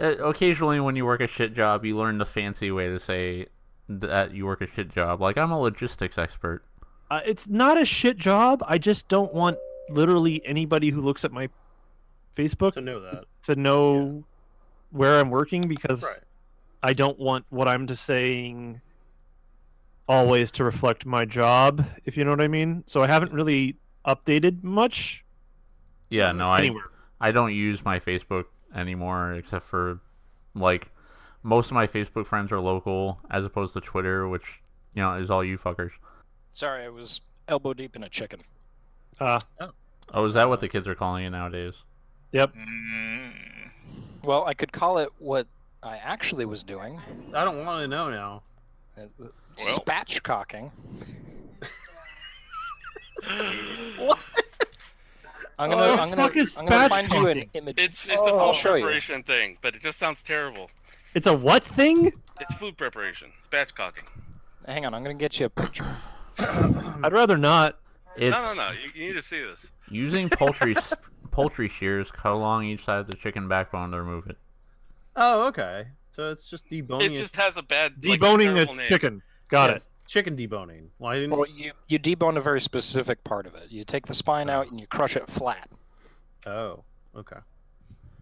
occasionally when you work a shit job, you learn the fancy way to say that you work a shit job. Like, I'm a logistics expert. It's not a shit job. I just don't want literally anybody who looks at my Facebook to know where I'm working, because I don't want what I'm just saying always to reflect my job, if you know what I mean. So I haven't really updated much. Yeah, no, I don't use my Facebook anymore, except for, like, most of my Facebook friends are local, as opposed to Twitter, which, you know, is all you fuckers. Sorry, I was elbow deep in a chicken. Oh, is that what the kids are calling it nowadays? Yep. Well, I could call it what I actually was doing. I don't want to know now. Spatchcocking. What? I'm gonna find you an image. It's a food preparation thing, but it just sounds terrible. It's a what thing? It's food preparation. Spatchcocking. Hang on, I'm gonna get you a picture. I'd rather not. No. You need to see this. Using poultry shears, cut along each side of the chicken backbone to remove it. Oh, okay. So it's just deboning. It just has a bad deboning like, the chicken. Got it. Chicken deboning. Why didn't? Well, you debone a very specific part of it. You take the spine out and you crush it flat. Oh, okay.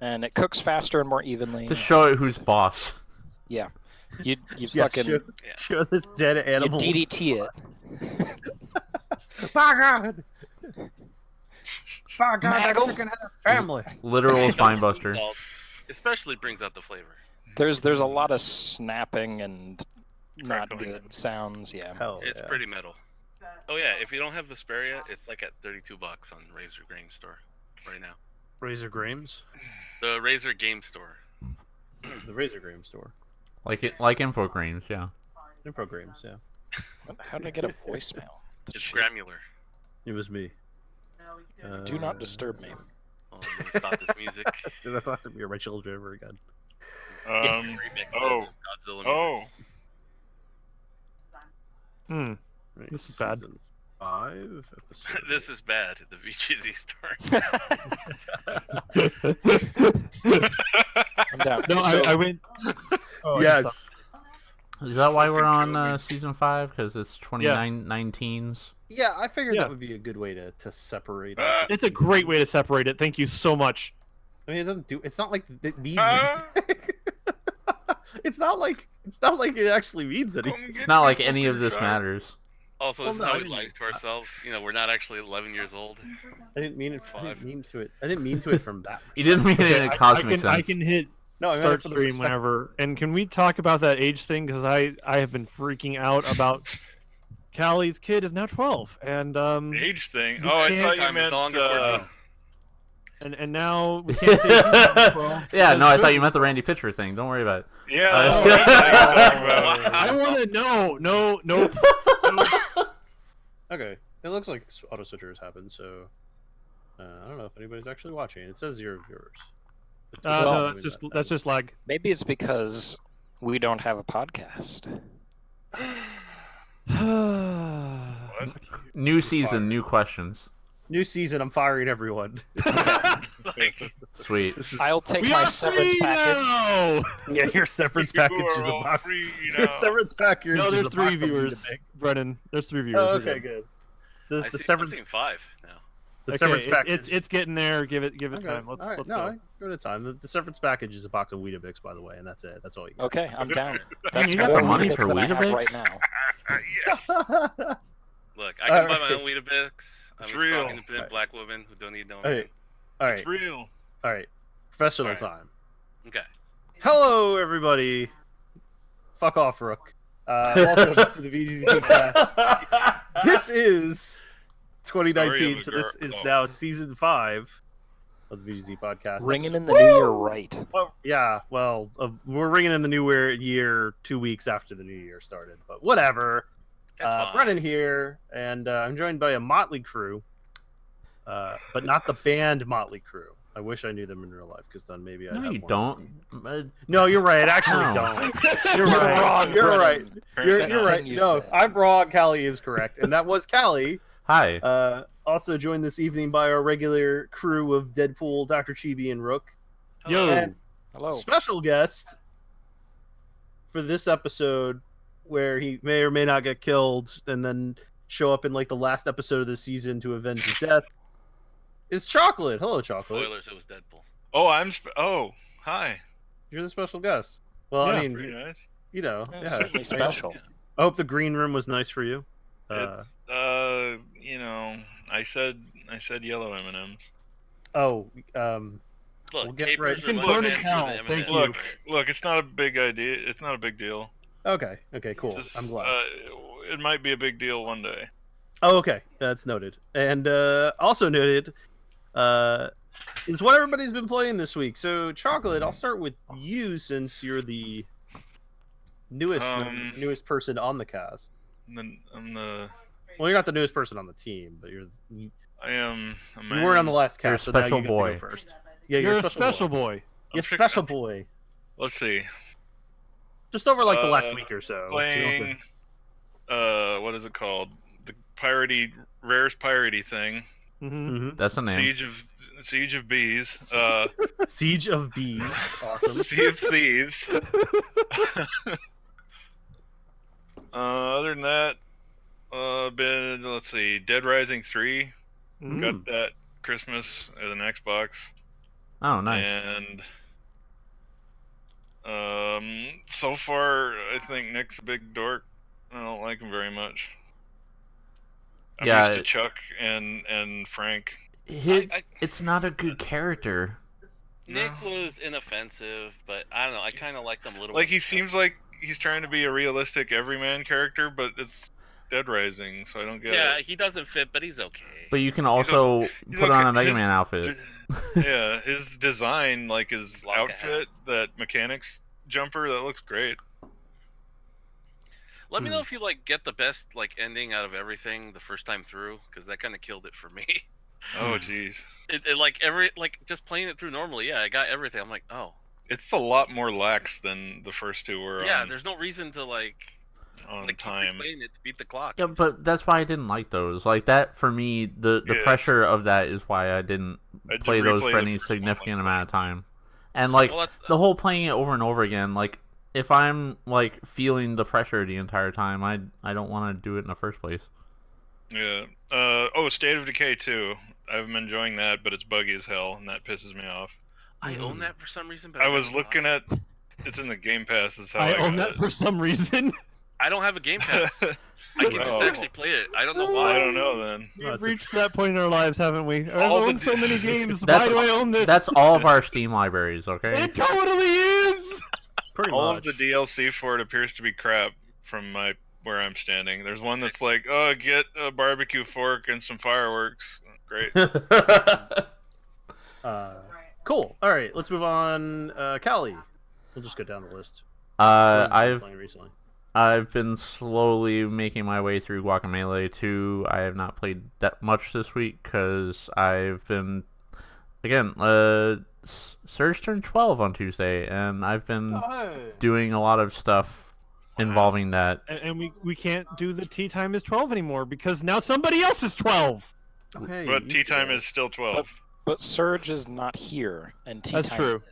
And it cooks faster and more evenly. To show it who's boss. Yeah. You fucking show this dead animal. You DDT it. By God! By God, that chicken had a family. Literal spine buster. Especially brings out the flavor. There's a lot of snapping and not good sounds. Yeah. It's pretty metal. Oh yeah, if you don't have Vesperia, it's like at $32 on Razor Game Store right now. Razor Games? The Razor Game Store. The Razor Game Store. Like Infogrames, yeah. Infogrames, yeah. How did I get a voicemail? It's Gramular. It was me. Do not disturb me. Oh, I'm gonna stop this music. Do not talk to me or my children ever again. Right, this is bad. 5 This is bad. The VGZ story. I'm down. No, I went. Oh, yes. Is that why we're on season 5? Because it's 2019s. Yeah, I figured that would be a good way to separate it. It's a great way to separate it. Thank you so much. I mean, it doesn't do. It's not like it means. It's not like it actually means anything. It's not like any of this matters. Also, this is how we lie to ourselves. You know, we're not actually 11 years old. I didn't mean it. I didn't mean to it. I didn't mean to it from that. You didn't mean it in a cosmic sense. I can hit start stream whenever. And can we talk about that age thing? Because I have been freaking out about. Cali's kid is now 12, and age thing. Oh, I thought you meant. And now we can't say. Yeah, no, I thought you meant the Randy Pitcher thing. Don't worry about it. Yeah, I want to know. No. Okay, it looks like auto switchers happened, so I don't know if anybody's actually watching. It says 0 viewers. No, that's just lag. Maybe it's because we don't have a podcast. New season, new questions. New season, I'm firing everyone. Sweet. I'll take my severance package. Yeah, your severance package is a box. Your severance package. No, there's is a 3 box viewers. Brennan, there's 3 viewers. Oh, okay, good. The severance. I'm seeing 5 now. The severance package. It's getting there. Give it time. Let's go. Go to time. The severance package is a box of Weetabix, by the way, and that's it. That's all you get. Okay, I'm down. You got the money for Weetabix right now. Look, I can buy my own Weetabix. It's I'm a real. strong, independent black woman who don't need no All right. It's real. All right. Professional time. Okay. Hello, everybody. Fuck off, Rook. Welcome to the VGZCast. This is 2019, so this is now season 5 of the VGZ podcast. Ringing in the new year right. Well, yeah, well, we're ringing in the new year 2 weeks after the new year started, but whatever. Brennan here, and I'm joined by a motley crew, but not the band Motley Crew. I wish I knew them in real life, because then maybe I'd have you more don't. No, you're right. Actually, don't. You're right. wrong, You're right. Brennan. You're right. No, I'm wrong. Callie is correct, and that was Callie. Hi. Also joined this evening by our regular crew of Deadpool, DrChibi, and Rook. Yo. And Hello. Special guest for this episode, where he may or may not get killed and then show up in like the last episode of the season to avenge his death, is Chocolate. Hello, Chocolate. Spoilers, it was Deadpool. Oh, hi. You're the special guest. Well, Yeah. I mean, Pretty nice. you know, Yeah, yeah. certainly special. I hope the green room was nice for you. You know, I said yellow M&Ms. Oh, Look, We'll get capers right- are You can what burn in fans hell, of the thank M&Ms you. are. Look, it's not a big idea. It's not a big deal. okay, cool. Just, I'm glad. It might be a big deal one day. Oh, okay, that's noted. And also noted is what everybody's been playing this week. So, Chocolate, I'll start with you since you're the newest person on the cast. I'm the. Well, you're not the newest person on the team, but you I am. A man. weren't on the last You're a cast, so now special you get to boy. go first. Yeah, You're a special boy. You're I'm sure- special boy. Let's see. Just over like the last week or so. Playing. What is it called? The rarest piratey thing. Mm-hmm. That's the name. Siege of Bees. Siege of Bees. Awesome. Sea of Thieves. Other than that, let's see, Dead Rising 3. Mm. Got that Christmas as an Xbox. Oh, nice. And so far, I think Nick's a big dork. I don't like him very much. I'm Yeah, used to Chuck and Frank. It's not a good character. Nick was inoffensive, but I don't know. I kind of liked him a little. Like, bit he seems like he's trying to be a realistic everyman character, but it's Dead Rising, so I don't get Yeah, it. he doesn't fit, but he's okay. But you can also he's put on okay. a Mega Man outfit. Yeah, his design, like his Block outfit, that mechanics jumper, that looks great. Let me know if you get the best ending out of everything the first time through, because that kind of killed it for me. Oh, jeez. Just playing it through normally, yeah, I got everything. I'm like, oh. It's a lot more lax than the first two were Yeah, on, there's no reason to on keep time. replaying it to beat the clock. Yeah, but that's why I didn't like those. Like that for me, the Yeah. pressure of that is why I didn't I'd play those replay for the any first one, significant like, amount of time. And like Well, that's- the whole playing it over and over again, like if I'm feeling the pressure the entire time, I don't want to do it in the first place. Yeah. State of Decay 2. I've been enjoying that, but it's buggy as hell, and that pisses me off. I own that for some reason, but I was looking at. It's in the Game Pass. Is how I I own got that for some reason. I don't have a Game Pass. I can just Oh. actually play it. I don't know I why. don't know then. We've reached that point in our lives, haven't we? I've All the owned so many games. That's- Why do I own this? That's all of our Steam libraries, okay? It totally is. Pretty All much. of the DLC for it appears to be crap from where I'm standing. There's one that's like, oh, get a barbecue fork and some fireworks. Great. Cool. All right, let's move on. Cali. We'll just go down the list. What have you been playing recently. I've been slowly making my way through Guacamelee 2. I have not played that much this week because I've been, again, Surge turned 12 on Tuesday, and I've been doing a lot of stuff involving that. And we can't do the tea time is 12 anymore because now somebody else is 12. Okay. But tea time is still 12. But Surge is not here, and tea That's time true.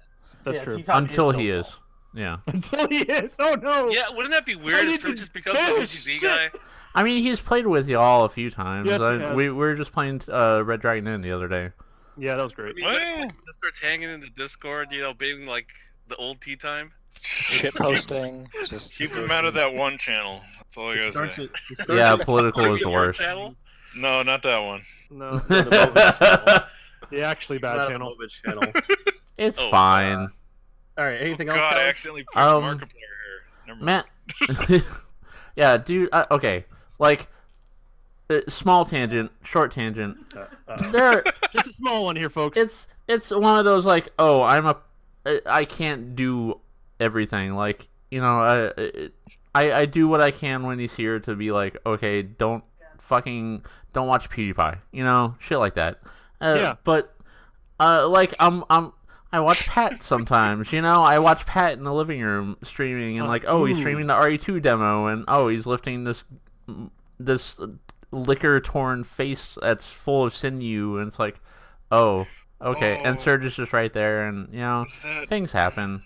That's Yeah, true. tea time Until still he 12. is. Yeah. Until he is. Oh no. Yeah, wouldn't that be I weird need if to it just becomes the finish. VGZ Shit. guy? I mean, he's played with y'all a few times. Yes, he has. We were just playing Red Dragon Inn the other day. Yeah, that was great. I mean, what if he just starts hanging in the Discord, being like the old tea time? shit posting. Just Keep him out of that one channel. That's all I It gotta starts say. at- it starts Yeah, at- political is the Your worst. channel? No, not that one. No, the the actually bad Not channel. the channel. It's Oh, fine. All right, anything Oh, else? God, I Cali? accidentally picked Um, Markiplier here. Never mind. Matt. Yeah, dude. Okay, small tangent, short tangent. There, Just a small one here, folks. it's one of those I can't do everything. I do what I can when he's here to be like, okay, don't watch PewDiePie, shit like that. Yeah. But I watch Pat sometimes, I watch Pat in the living room streaming and he's streaming the RE2 demo and he's lifting this liquor torn face that's full of sinew and it's like, oh, Okay, and Oh. Surge is just right there, and things happen.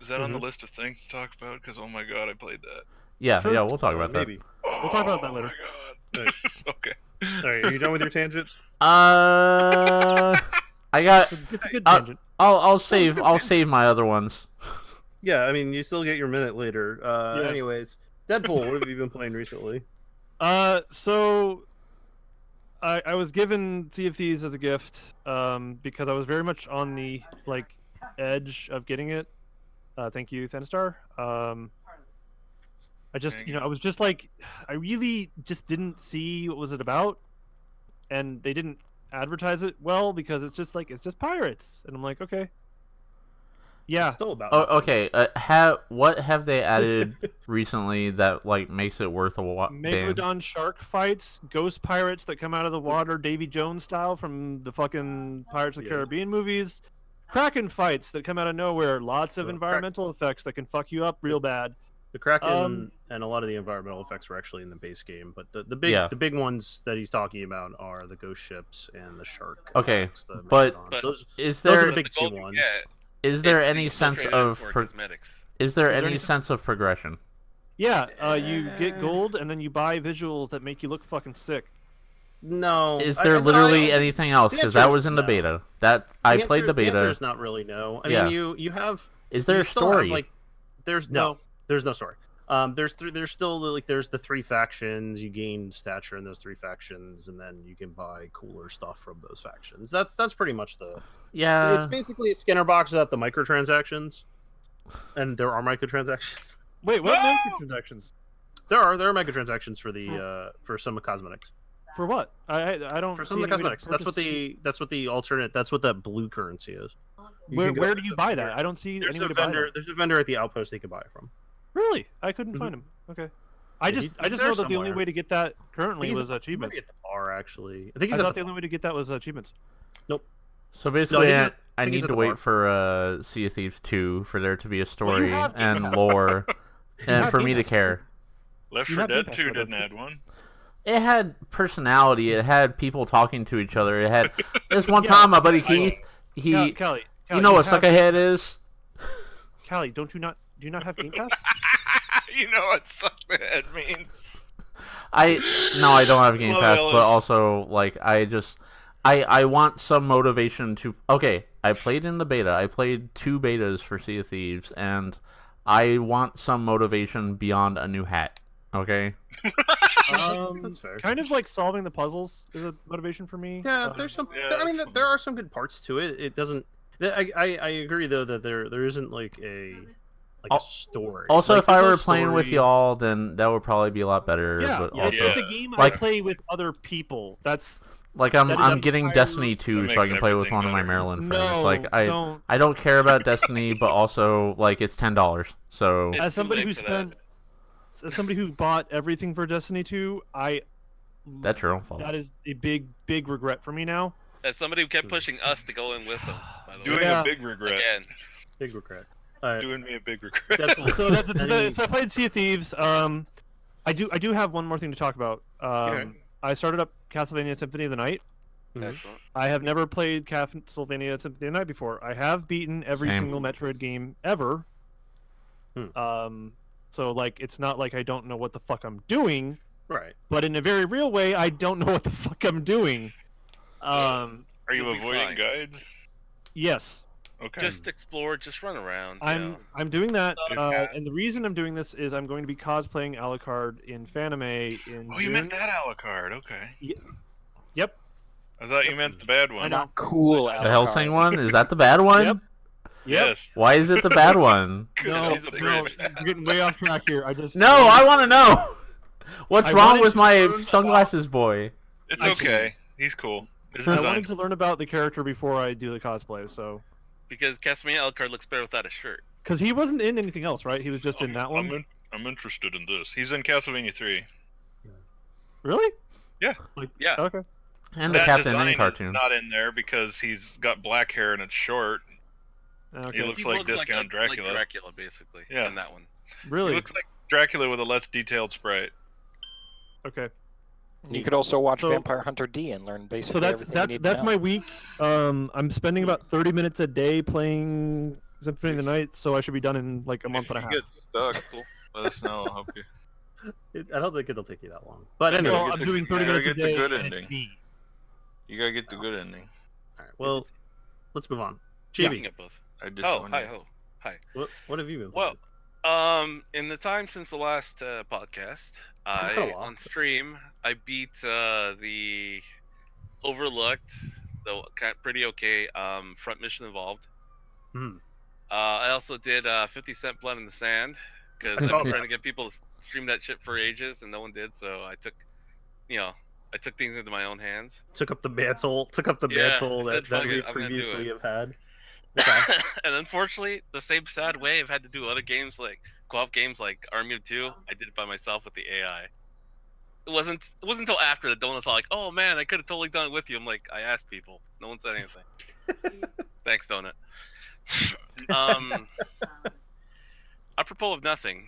Is that on the list of things to talk about? Because oh my god, I played that. Yeah, Sure. yeah, we'll talk about maybe. We'll talk about that later. Oh my god. Okay. All right, are you done with your tangent? that. I got. It's a good tangent. I'll save my other ones. Yeah, I mean, you still get your minute later. Yeah. Anyways, Deadpool, what have you been playing recently? So I was given Sea of Thieves as a gift because I was very much on the edge of getting it. Thank you, Thanistar. I just I was just like, I really just didn't see what was it about, and they didn't advertise it well because it's just pirates, and I'm like, okay. Yeah. It's still about. Oh, okay. What have they added recently that makes it worth a watch? Megalodon shark fights, ghost pirates that come out of the water, Davy Jones style from the fucking Pirates of the Caribbean movies, Kraken fights that come out of nowhere, lots of environmental effects that can fuck you up real bad. The Kraken and a lot of the environmental effects were actually in the base game, but the big ones that he's talking about are the ghost ships and the shark. Okay, attacks, the but Megalodons. Those is are there the big two ones. is there any sense of cosmetics? is there any sense of progression? Yeah, you get gold and then you buy visuals that make you look fucking sick. No. Is there literally anything else? Because that was in the beta. I played the beta. The answer is not really no. I mean, you have. Is there a story? There's no story. There's still there's the 3 factions. You gain stature in those 3 factions, and then you can buy cooler stuff from those factions. That's pretty much the. Yeah. It's basically a Skinner box without the microtransactions, and there are microtransactions. Wait, what microtransactions? There are microtransactions for the for some cosmetics. For what? I don't. For some of the cosmetics. That's what the alternate. That's what that blue currency is. Where do you buy that? I don't see any way to buy that. There's a vendor at the outpost they can buy it from. Really? I couldn't find him. Okay. I just know that the only way to get that currently was achievements. At the bar, actually. I thought the only way to get that was achievements. Nope. So basically, I he's need at to the wait bar. for Sea of Thieves 2 for there to be a story have Game and Pass. lore, and have for Game me to Pass. care. Left You 4 have Dead Game 2 Pass, didn't don't you? add one. It had personality. It had people talking to each other. It had this one Yeah, time, my buddy Keith. Kelly, you know what suckerhead is? Callie, do you not have Game Pass? You know what suck the head means. No, I don't have Game Love Pass, Ellis. but also I want some motivation to. Okay, I played in the beta. I played 2 betas for Sea of Thieves, and I want some motivation beyond a new hat. Okay. That's fair. Kind of like solving the puzzles is a motivation for me. Yeah, there's some. Yeah, I mean, that's there are some good parts to it. It doesn't. I agree though that there isn't a story. Also, Like, if I there's no were playing with story. y'all, then that would probably be a lot better. Yeah, but yeah, also, it's a game I like- play with other people. That's like that is I'm a getting entire- Destiny 2 That so I makes can play with everything one of my better. Maryland friends. no. Like don't. I don't care about Destiny, but also it's $10. So It's As too somebody late who for that. spent, as somebody who bought everything for Destiny 2, that's your own fault. that is a big regret for me now. As somebody who kept pushing us to go in with them, by the Doing way. Yeah. a big regret. Again. Big regret. All right. Doing me a big regret. Deadpool. So I played Sea of Thieves. I do have one more thing to talk about. Okay. I started up Castlevania Symphony of the Night. Excellent. I have never played Castlevania Symphony of the Night before. I have beaten every Same. single Metroid game ever. So it's not like I don't know what the fuck I'm doing, Right. but in a very real way, I don't know what the fuck I'm doing. Are you You'll be avoiding fine. guides? Yes, Okay. Just explore, just run around. you know. I'm doing that, Not a and the reason I'm doing this is I'm going to be cosplaying Alucard in Fanime in Oh, you June. meant that Alucard. Okay. Yep. I thought you meant the bad one. Not cool. The Hellsing one? Is that the bad one? Yep. Yes. Why is it the bad one? No, He's a no, bridge. we're getting way off track here. No, I want to know. What's I wrong wanted with to my learn sunglasses boy? It's I- okay. He's cool. His I design's wanted to learn about the character before I do the cosplay, so Because Castlevania Alucard looks better without a shirt. because he wasn't in anything else, right? He was just in that one. I'm interested in this. He's in Castlevania 3. Really? Yeah. Okay. And the That Captain design N is cartoon. not in there because he's got black hair and it's short. Okay. He looks like Discount Dracula. Like Dracula, basically. Yeah. In that one. He Really? looks like Dracula with a less detailed sprite. Okay. You could also watch So- Vampire Hunter D and learn basically So that's everything you need to that's know. my week. I'm spending about 30 minutes a day playing Symphony of the Night, so I should be done in like a month If and a you half. get stuck, let us know. I'll help you. I don't think it'll take you that long. But You anyway, gotta Well, get I'm the- doing you 30 gotta minutes a get the day. good and ending. me. You gotta get the good ending. all right, well, let's move on. You Chibi, can get both. I just Oh, won hi, you. hello. Hi. what have you been Well, playing? in the time since the last podcast, been a while. on stream I beat the overlooked, though pretty okay, front mission involved. Hmm. I also did 50 Cent Blood in the Sand because I I've saw been that. trying to get people to stream that shit for ages and no one did, so I took things into my own hands. Took up the mantle. Yeah, I said, that "Fuck it, we I'm gonna do previously it." have had. Okay. And unfortunately, the same sad way I've had to do other games like co-op games like Army of Two. I did it by myself with the AI. It wasn't until after the donuts like, oh man, I could have totally done it with you. I'm like, I asked people. No one said anything. Thanks, donut. Apropos of nothing,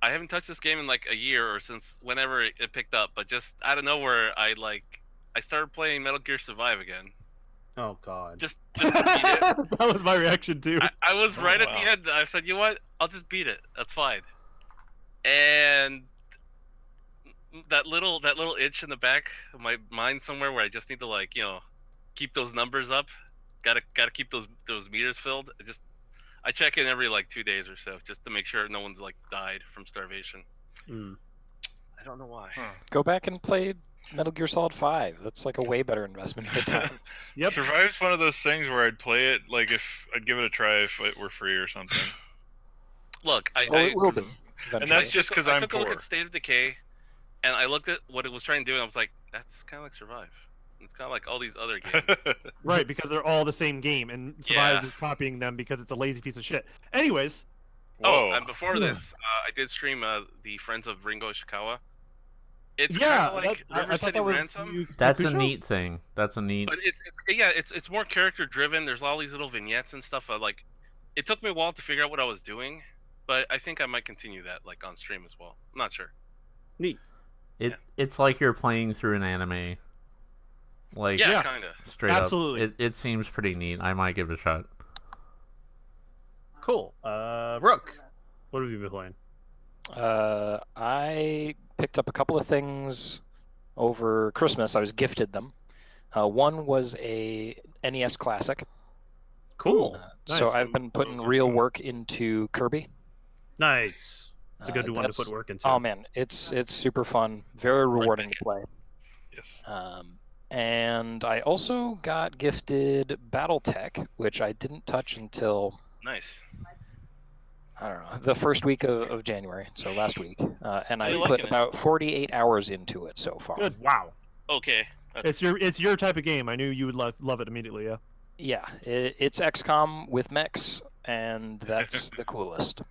I haven't touched this game in like a year or since whenever it picked up, but just out of nowhere, I started playing Metal Gear Survive again. Oh God. Just to beat it. That was my reaction too. I was right at the wow. end. I said, you know what? I'll just beat it. That's fine. And that little itch in the back of my mind somewhere where I just need to keep those numbers up. Gotta keep those meters filled. I check in every 2 days or so just to make sure no one's died from starvation. Mm. I don't know why. Huh. Go back and play Metal Gear Solid 5. That's like a way better investment of your time. Yep. Survive's one of those things where I'd play it, if I'd give it a try if it were free or something. Look, It will be. And that's just because I I'm took a look poor. at State of Decay, and I looked at what it was trying to do, and I was like, that's kind of like Survive. It's kind of like all these other games. Right, because they're all the same game, and Survive Yeah. is copying them because it's a lazy piece of shit. Anyways, Oh, Whoa. and before this, I did stream the Friends of Ringo Ishikawa. It's yeah, kind of like I River thought City that was Ransom, That's a Yakusho? neat thing. That's a neat. but it's more character driven. There's all these little vignettes and stuff. It took me a while to figure out what I was doing, but I think I might continue that on stream as well. I'm not sure. Neat. It's like you're playing through an anime. Yeah, kind of. Straight Absolutely. up. It seems pretty neat. I might give it a shot. Cool. Rook, what have you been playing? I picked up a couple of things over Christmas. I was gifted them. One was a NES Classic. Cool. So Nice. I've been putting real work into Kirby. Nice. It's a good one to that's- put work into. Oh man, it's super fun, very rewarding to play. Yes. And I also got gifted BattleTech, which I didn't touch until Nice. I don't know the first week of January, so last week, and How I you put liking it? about 48 hours into it so far. Good. Wow. Okay. That's- It's your type of game. I knew you would love it immediately. Yeah. Yeah, it's XCOM with mechs, and that's the coolest.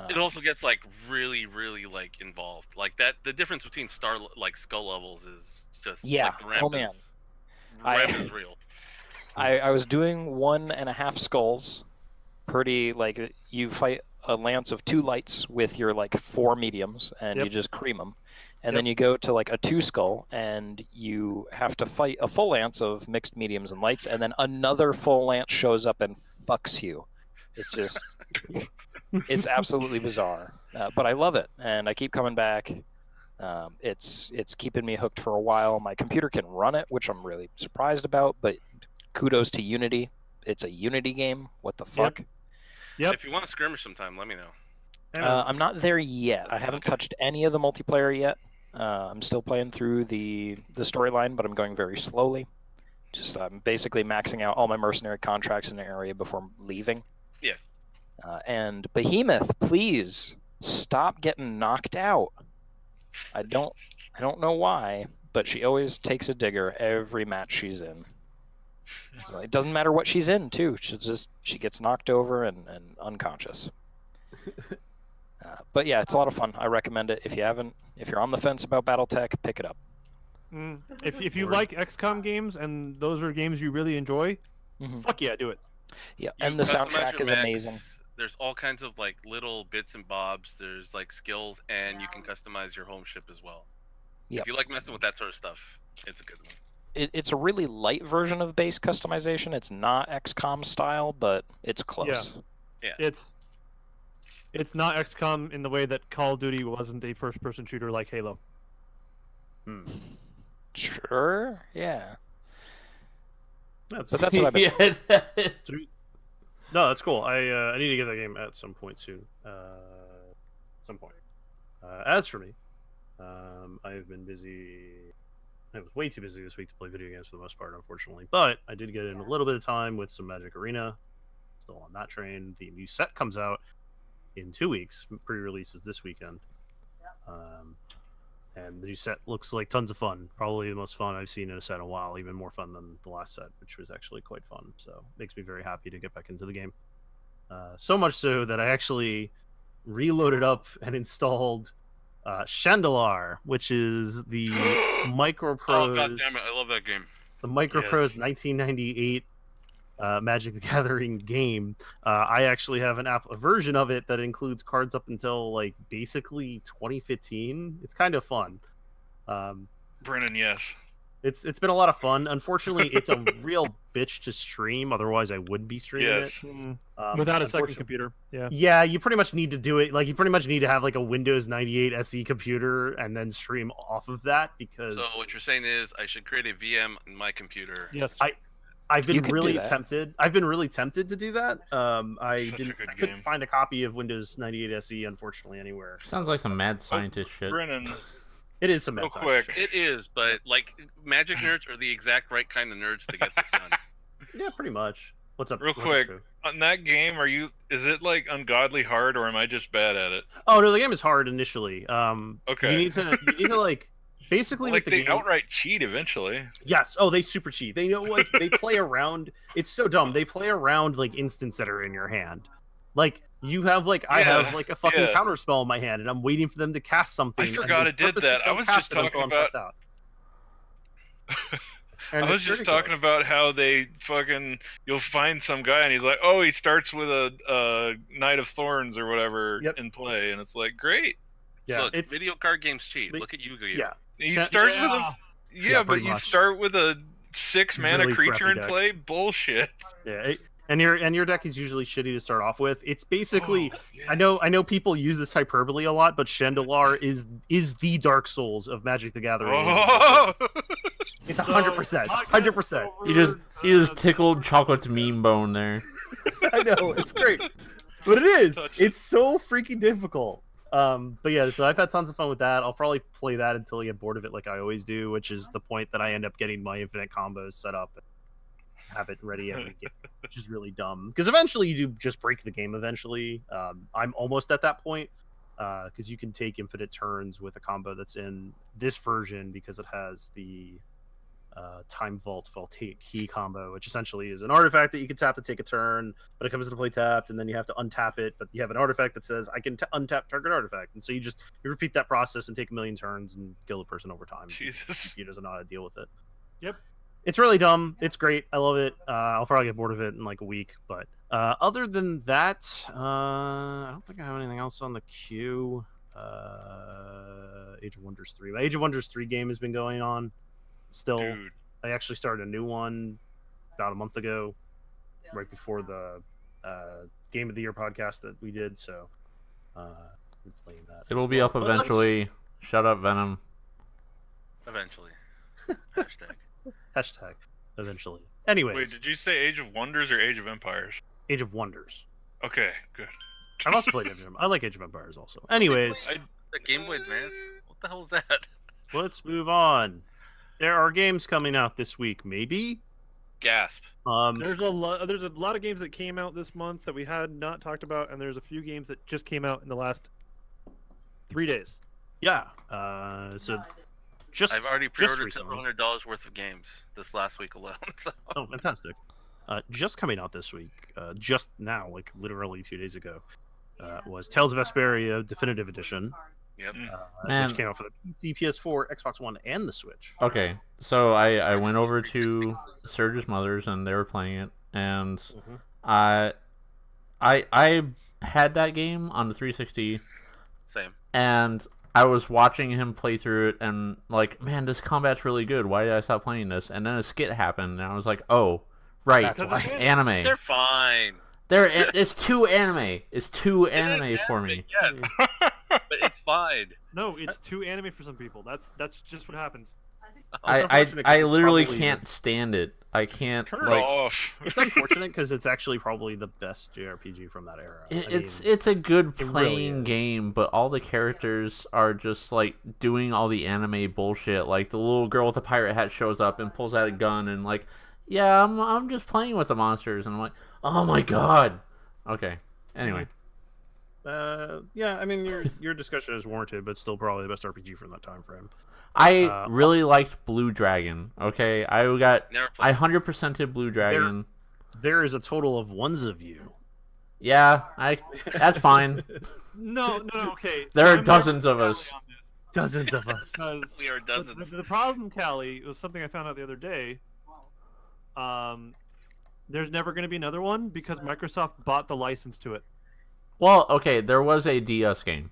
It also gets really, really involved. That the difference between skull levels is just Yeah. the ramp Oh, man. is ramp I- is real. I was doing 1.5 skulls. Pretty you fight a lance of 2 lights with your 4 mediums, and Yep. you just cream them. And Yep. then you go to a 2 skull, and you have to fight a full lance of mixed mediums and lights, and then another full lance shows up and fucks you. It's just, it's absolutely bizarre. But I love it, and I keep coming back. It's keeping me hooked for a while. My computer can run it, which I'm really surprised about, but kudos to Unity. It's a Unity game. What the fuck? Yep. If you want to skirmish sometime, let me know. I'm not there yet. I haven't touched any of the multiplayer yet. I'm still playing through the storyline, but I'm going very slowly. I'm basically maxing out all my mercenary contracts in the area before leaving. Yeah. And Behemoth, please stop getting knocked out. I don't know why, but she always takes a digger every match she's in. So it doesn't matter what she's in too. She gets knocked over and unconscious. But yeah, it's a lot of fun. I recommend it. If you're on the fence about BattleTech, pick it up. If you like XCOM games and those are games you really enjoy, Mhm. fuck yeah, do it. Yeah, You and the customize soundtrack your is mechs. amazing. There's all kinds of little bits and bobs. There's skills, and you can customize your home ship as well. Yep. If you like messing with that sort of stuff, it's a good one. It's a really light version of base customization. It's not XCOM style, but it's close. Yeah. It's not XCOM in the way that Call of Duty wasn't a first-person shooter like Halo. Sure. Yeah. That's But that's what I've been. No, that's cool. I need to get that game at some point soon. As for me, I've been busy. I was way too busy this week to play video games for the most part, unfortunately. But I did get in a little bit of time with some Magic Arena. Still on that train. The new set comes out in 2 weeks. Pre-release is this weekend. And the new set looks like tons of fun. Probably the most fun I've seen in a set in a while. Even more fun than the last set, which was actually quite fun. So makes me very happy to get back into the game. So much so that I actually reloaded up and installed Chandelar, which is the Microprose. Oh god damn it! I love that game. The Microprose 1998 Magic the Gathering game. I actually have a version of it that includes cards up until like basically 2015. It's kind of fun. Brennan, yes. It's been a lot of fun. Unfortunately, it's a real bitch to stream. Otherwise, I would be streaming Yes. it. Without a second computer. Yeah. Yeah, you pretty much need to do it. Like, you pretty much need to have like a Windows 98 SE computer and then stream off of that because. So what you're saying is I should create a VM on my computer. Yes. I've been You could do really that. tempted. I've been really tempted to do that. I Such a didn't. good I couldn't game. find a copy of Windows 98 SE, unfortunately, anywhere. Sounds like some mad scientist shit. Brennan, It is some real mad science quick. shit. It is, but like Magic nerds are the exact right kind of nerds to get this done. Yeah, pretty much. What's up? Real what's up, quick. Drew? On that game, is it like ungodly hard, or am I just bad at it? Oh no, the game is hard initially. Okay. You need to like basically Like with the they game. outright cheat eventually. Yes. Oh, they super cheat. They know like they play around. It's so dumb. They play around like instants that are in your hand. Like you have like I Yeah, have like a fucking yeah. counter spell in my hand, and I'm waiting for them to cast something. I and forgot they it did purposely that. I don't was cast just it until talking I'm about- tapped out. I And was it's just ridiculous. talking about how they you'll find some guy and he's like, oh, he starts with a Knight of Thorns or whatever Yep. in play, and it's like, great. Yeah, Look, it's video card games cheat. But- Look at Yu-Gi-Oh. yeah. He Yeah. starts with a Yeah, but pretty you much. start with a 6 mana Really creature crappy in deck. play. Bullshit. Yeah, and your deck is usually shitty to start off with. It's basically Oh, I know people use this hyperbole a lot, but Chandelar is the Dark Souls of Magic the Gathering. Oh! It's 100%, 100%. He just tickled Chocolate's meme bone there. I know it's great, but it is. Touch it. It's so freaking difficult. But yeah, so I've had tons of fun with that. I'll probably play that until I get bored of it, like I always do, which is the point that I end up getting my infinite combos set up and have it ready every game, which is really dumb. Because eventually you do just break the game. Eventually, I'm almost at that point because you can take infinite turns with a combo that's in this version because it has the Time Vault Voltaic Key combo, which essentially is an artifact that you can tap to take a turn, but it comes into play tapped, and then you have to untap it. But you have an artifact that says I can untap target artifact, and so you repeat that process and take a million turns and kill the person over time. Jesus. He doesn't know how to deal with it. Yep. It's really dumb. It's great. I love it. I'll probably get bored of it in like a week, but other than that, I don't think I have anything else on the queue. Age of Wonders 3. My Age of Wonders 3 game has been going on. Still, Dude. I actually started a new one about a month ago, right before the Game of the Year podcast that we did. So, I'm playing that. It'll be up But let's- eventually. Shut up, Venom. Eventually. Hashtag. Hashtag eventually. Anyways, Wait, did you say Age of Wonders or Age of Empires? Age of Wonders. Okay, good. I've also played Age of Empires. I like Age of Empires also. Anyways, The Game Boy Advance? What the hell is that? let's move on. There are games coming out this week, maybe. Gasp. There's a lot of games that came out this month that we had not talked about, and there's a few games that just came out in the last 3 days. Yeah. So just I've already just pre-ordered recently. several $100 worth of games this last week alone. So. Oh, fantastic. Just coming out this week, just now, like literally 2 days ago, was Tales of Vesperia Definitive Edition, Yep. Man. which came out for the PC, PS4, Xbox One, and the Switch. Okay, so I went over to Surge's mother's and they were playing it, and Mhm. I had that game on the 360, Same. and I was watching him play through it, and like, man, this combat's really good. Why did I stop playing this? And then a skit happened, and I was like, oh, right, That's why. anime. They're fine. It's too anime. It's too anime for me. Yes, but it's fine. No, it's too anime for some people. That's just what happens. I literally can't stand it. I can't. Turn it like, off. It's unfortunate because it's actually probably the best JRPG from that era. It's a good it really playing is. game, but all the characters are just like doing all the anime bullshit. Like the little girl with the pirate hat shows up and pulls out a gun and like, yeah, I'm just playing with the monsters, and I'm like, oh my god. Okay. Anyway. Yeah, I mean your discussion is warranted, but still probably the best RPG from that time frame. I really liked Blue Dragon. Okay, I 100%ed Blue Dragon. There is a total of ones of you. Yeah, that's fine. No, okay. There are I'm dozens of Cali us. on this, Dozens of us. because We are dozens. the problem, Cali, was something I found out the other day. There's never going to be another one because Microsoft bought the license to it. Well, okay, there was a DS game,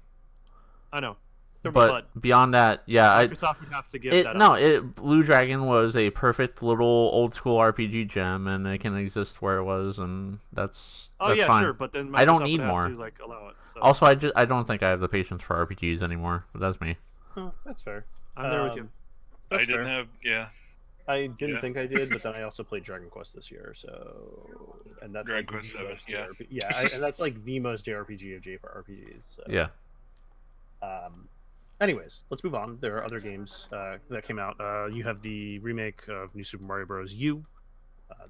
I know. but beyond that, yeah, Microsoft would have to give that up. Blue Dragon was a perfect little old school RPG gem, and it can exist where it was, and that's yeah, fine. sure, but then Microsoft I don't would need have more. to, like, allow it. So. Also, I don't think I have the patience for RPGs anymore, but that's me. Oh, that's fair. I'm there with you. I That's didn't fair. have. Yeah. I didn't Yeah. think I did, but then I also played Dragon Quest this year, and that's Dragon like Quest the 7, most yeah. and that's like the most JRPG of JRPGs. So. Yeah. Anyways, let's move on. There are other games that came out. You have the remake of New Super Mario Bros. U,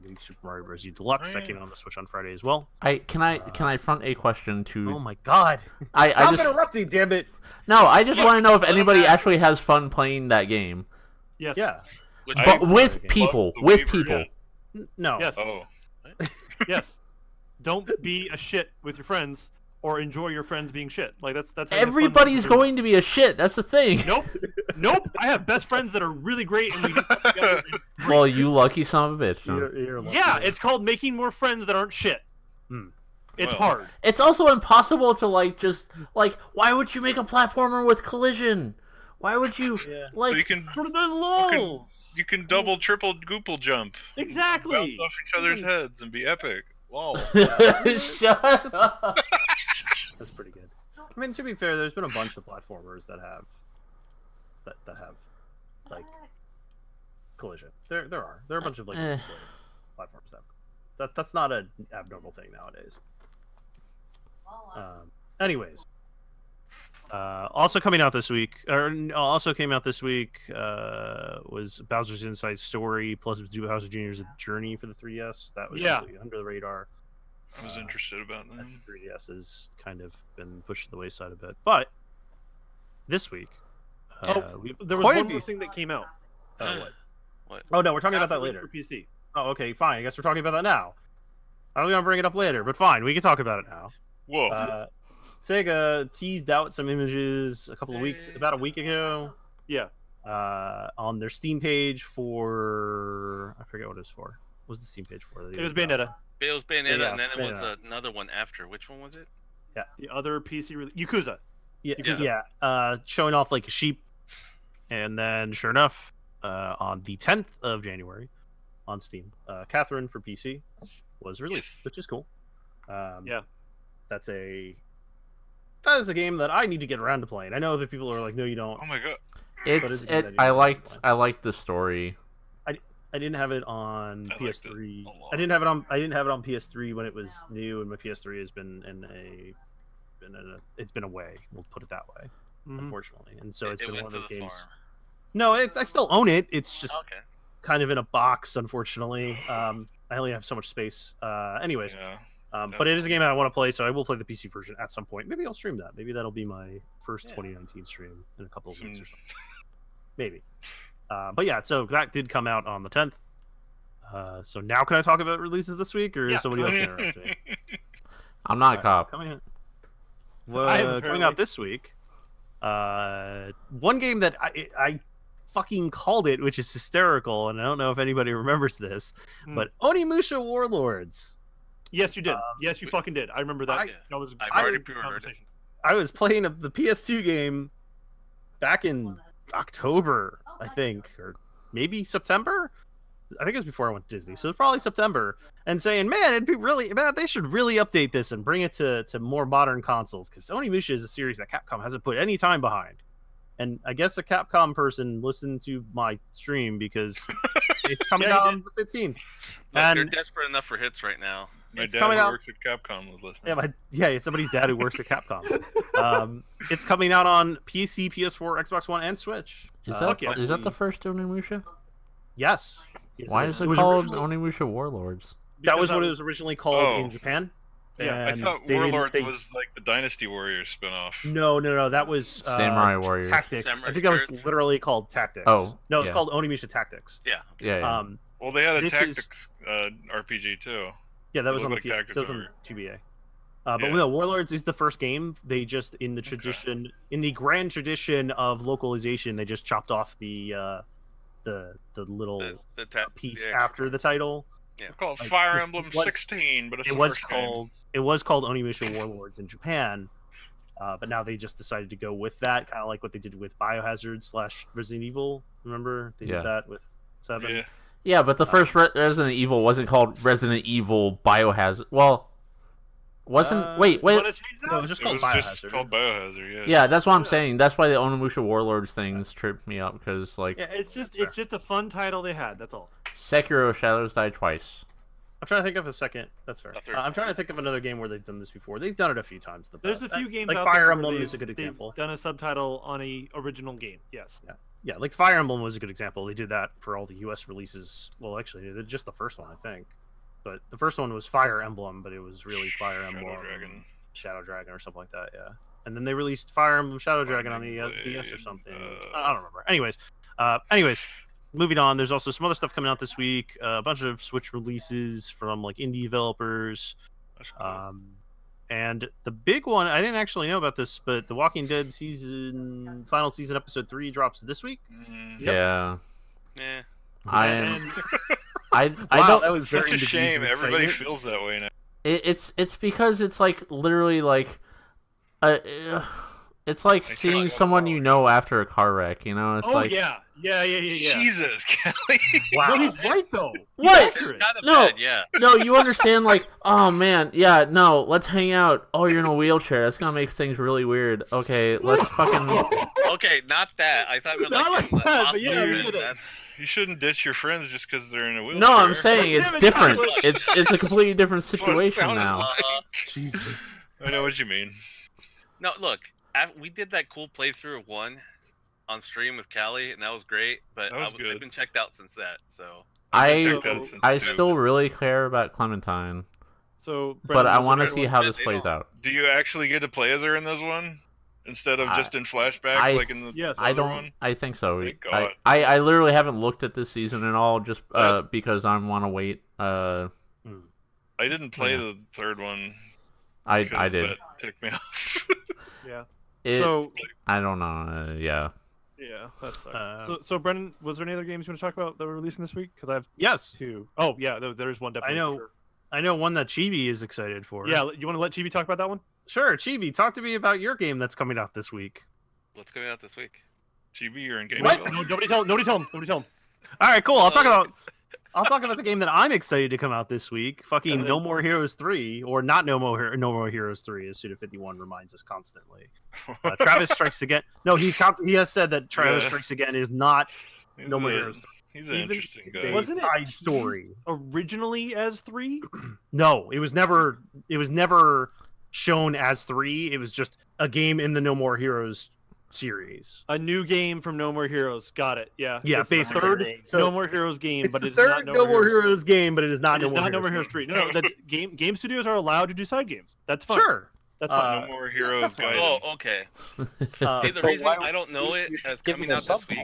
New Super Mario Bros. U Deluxe that came out on the Switch on Friday as well. Can I front a question to? Oh my god! I Stop just interrupting, damn it! no. I just want to know if anybody actually has fun playing that game, Yes. Yeah. Which but with the people. the With Weaver, people. yes. No. Yes. Oh. Yes. Don't be a shit with your friends or enjoy your friends being shit. Like that's how you have fun Everybody's with your going to be a shit. That's the thing. Nope. I have best friends that are really great, and we do stuff together. Well, you lucky son of a bitch. Son. You're lucky. Yeah, it's called making more friends that aren't shit. It's Well. hard. It's also impossible to why would you make a platformer with collision? Why would you Yeah. like? So you can For the lols. you can double, triple, goople jump, bounce Exactly. off each other's heads, and be epic. Wow. Shut up. That's pretty good. I mean, to be fair, there's been a bunch of platformers that have like collision. There are a bunch of like platforms that's not an abnormal thing nowadays. Anyways, also came out this week was Bowser's Inside Story plus Bowser Jr.'s Journey for the 3DS. That was really under the radar. I was interested about that. As the 3DS has kind of been pushed to the wayside a bit. But this week, There was quite a one few- more thing that came out. What? Oh no, we're talking about that Absolutely later. For PC. Oh, okay, fine. I guess we're talking about that now. I was gonna bring it up later, but fine, we can talk about it now. Whoa. Sega teased out some images about a week ago, Yeah. on their Steam page for I forget what it was for. What was the Steam page for? It was Bayonetta. It was Bayonetta, Yeah, and then it was Bayonetta. another one after. Which one was it? The other PC Yakuza. Showing off like a sheep, and then sure enough, on the 10th of January, on Steam, Catherine for PC was released, Yes. which is cool. Yeah. That is a game that I need to get around to playing. I know that people are like, no, you don't. Oh my god. I liked the story. I didn't have it on I liked PS3. it a lot. I didn't have it on PS3 when it was new, and my PS3 has been it's been away. We'll put it that way, Mhm. unfortunately. And so it's been went one of to those the games. farm. No, I still own it. It's just Okay. kind of in a box, unfortunately. I only have so much space. Anyways, Yeah. but it is a game I want to play, so I will play the PC version at some point. Maybe I'll stream that. Maybe that'll be my first Yeah. 2019 stream in a couple of weeks or Some- something. Maybe. But yeah, so that did come out on the 10th. So now can I talk about releases this week, or Yeah. is somebody else going to interrupt me? I'm not a cop. Coming out. I am Coming apparently. out this week. One game that I fucking called it, which is hysterical, and I don't know if anybody remembers this, Hmm. but Onimusha Warlords. Yes, you did. Yes, you fucking did. I remember that. I- that was I've a already great pre-ordered it. conversation. I was playing the PS2 game back in October, I think, or maybe September. I think it was before I went to Disney, so it's probably September. And saying, man, they should really update this and bring it to more modern consoles because Onimusha is a series that Capcom hasn't put any time behind. And I guess a Capcom person listened to my stream because it's coming out on the 15th. Look, and they're desperate enough for hits right now. My it's dad coming who out- works at Capcom was listening. it's somebody's dad who works at Capcom. It's coming out on PC, PS4, Xbox One, and Switch. Is that the first Onimusha? Yes. Why is it was called originally- Onimusha Warlords? That was what it was originally called in Japan. Yeah, I and thought they didn't- Warlords they- was like the Dynasty Warriors spinoff. No, that was Samurai Warriors. Tactics. Samurai I think that was Spirits. literally called Tactics. Oh, no, it's yeah. called Onimusha Tactics. Yeah. Yeah. Well, they had a This tactics RPG too. Yeah, that was on the looked like Tactics that was on over. TBA. But Yeah. no, Warlords is the first game. They just in the grand tradition of localization, they just chopped off the little piece yeah. after the title. They're called Like, Fire this Emblem was- 16, but it's It the was first game. called Onimusha Warlords in Japan, but now they just decided to go with that, kind of like what they did with Biohazard / Resident Evil. Remember they Yeah. did that with 7. Yeah. Yeah, but the first Resident Evil wasn't called Resident Evil Biohazard. Well, wasn't... wait. No, it was just It called was Biohazard. just called Biohazard, yeah. Yeah, that's what I'm saying. That's why the Onimusha Warlords things tripped me up, because, like, Yeah, it's just a fun title they had. That's all. Sekiro Shadows Die Twice. I'm trying to think of a second. That's fair. A third I'm trying to think of another game where they've done this before. They've done it a few times. In the There's past. a few games like out Fire there Emblem where is a good they've example. done a subtitle on a original game. Yes. Yeah, like Fire Emblem was a good example. They did that for all the U.S. releases. Well, actually, they did just the first one, I think. But the first one was Fire Emblem, but it was really Fire Emblem Shadow Dragon or something like that. Yeah, and then they released Fire Emblem Shadow Dragon on the DS or something. I don't remember. Anyways, moving on. There's also some other stuff coming out this week. A bunch of Switch releases from like indie developers. That's cool. And the big one, I didn't actually know about this, but The Walking Dead final season episode 3 drops this week. Mm. Yeah. Yeah. I Wow, don't... that was Such very a shame. diffusing Everybody excitement. feels that way now. It's because it's like literally like, it's like I seeing can't- someone you know after a car wreck. You know, it's Oh like yeah. Jesus, Kelly. Wow. No, he's right though. He's What? accurate. Kind of No. bad, yeah. No, you understand, like, oh man, yeah, no, let's hang out. Oh, you're in a wheelchair. That's gonna make things really weird. Okay, let's fucking. Okay, not that. I thought Not like that, but yeah, we get it. You shouldn't ditch your friends just because they're in a wheelchair. No, I'm saying Let's it's have it different. chocolate. It's a completely different That's what it situation sounded now. like. I know what you mean. No, look, we did that cool playthrough of 1 on stream with Cali, and that was great. But That was I've good. been checked out since that. So checked out since I 2. still really care about Clementine, So, but Brennan, I was want to there see anyone- how this they plays don't- out. Do you actually get to play as her in this one instead of just in flashbacks I- like in the Yes. I other don't. one? I think so. Thank God. I literally haven't looked at this season at all, just That- because I want to wait. I didn't play Yeah. the third one. I because did. That ticked me off. Yeah. It, So I don't know. Yeah. yeah, that sucks. So Brennan, was there any other games you want to talk about that were releasing this week? Because I have Yes, 2. Oh yeah, there's one definitely. I know. for sure. I know one that Chibi is excited for. Yeah, you want to let Chibi talk about that one? Sure. Chibi, talk to me about your game that's coming out this week. what's coming out this week? GB, you're in game. What? No, nobody tell him. Nobody tell him. All right, cool. I'll talk about the game that I'm excited to come out this week. Fucking No More Heroes 3, or not No More Heroes 3, as Suda51 reminds us constantly. Travis Strikes Again. No, he has said that Travis Yeah. Strikes Again is not He's No More a- Heroes 3. He's an Even- interesting guy. Wasn't it Side story. originally as 3? No, it was never shown as 3. It was just a game in the No More Heroes series. A new game from No More Heroes. Got it. Yeah. Yeah, It's the basically. third So- No More Heroes game, It's but the it's third not No More Heroes game, but it is not It's No More not No More Heroes. Heroes 3. No, the game studios are allowed to do side games. That's fine. Sure. That's fine. No More Heroes that's fine. Gaiden. Oh, okay. Uh, See, the But reason why I don't know it you should as give coming them a out this week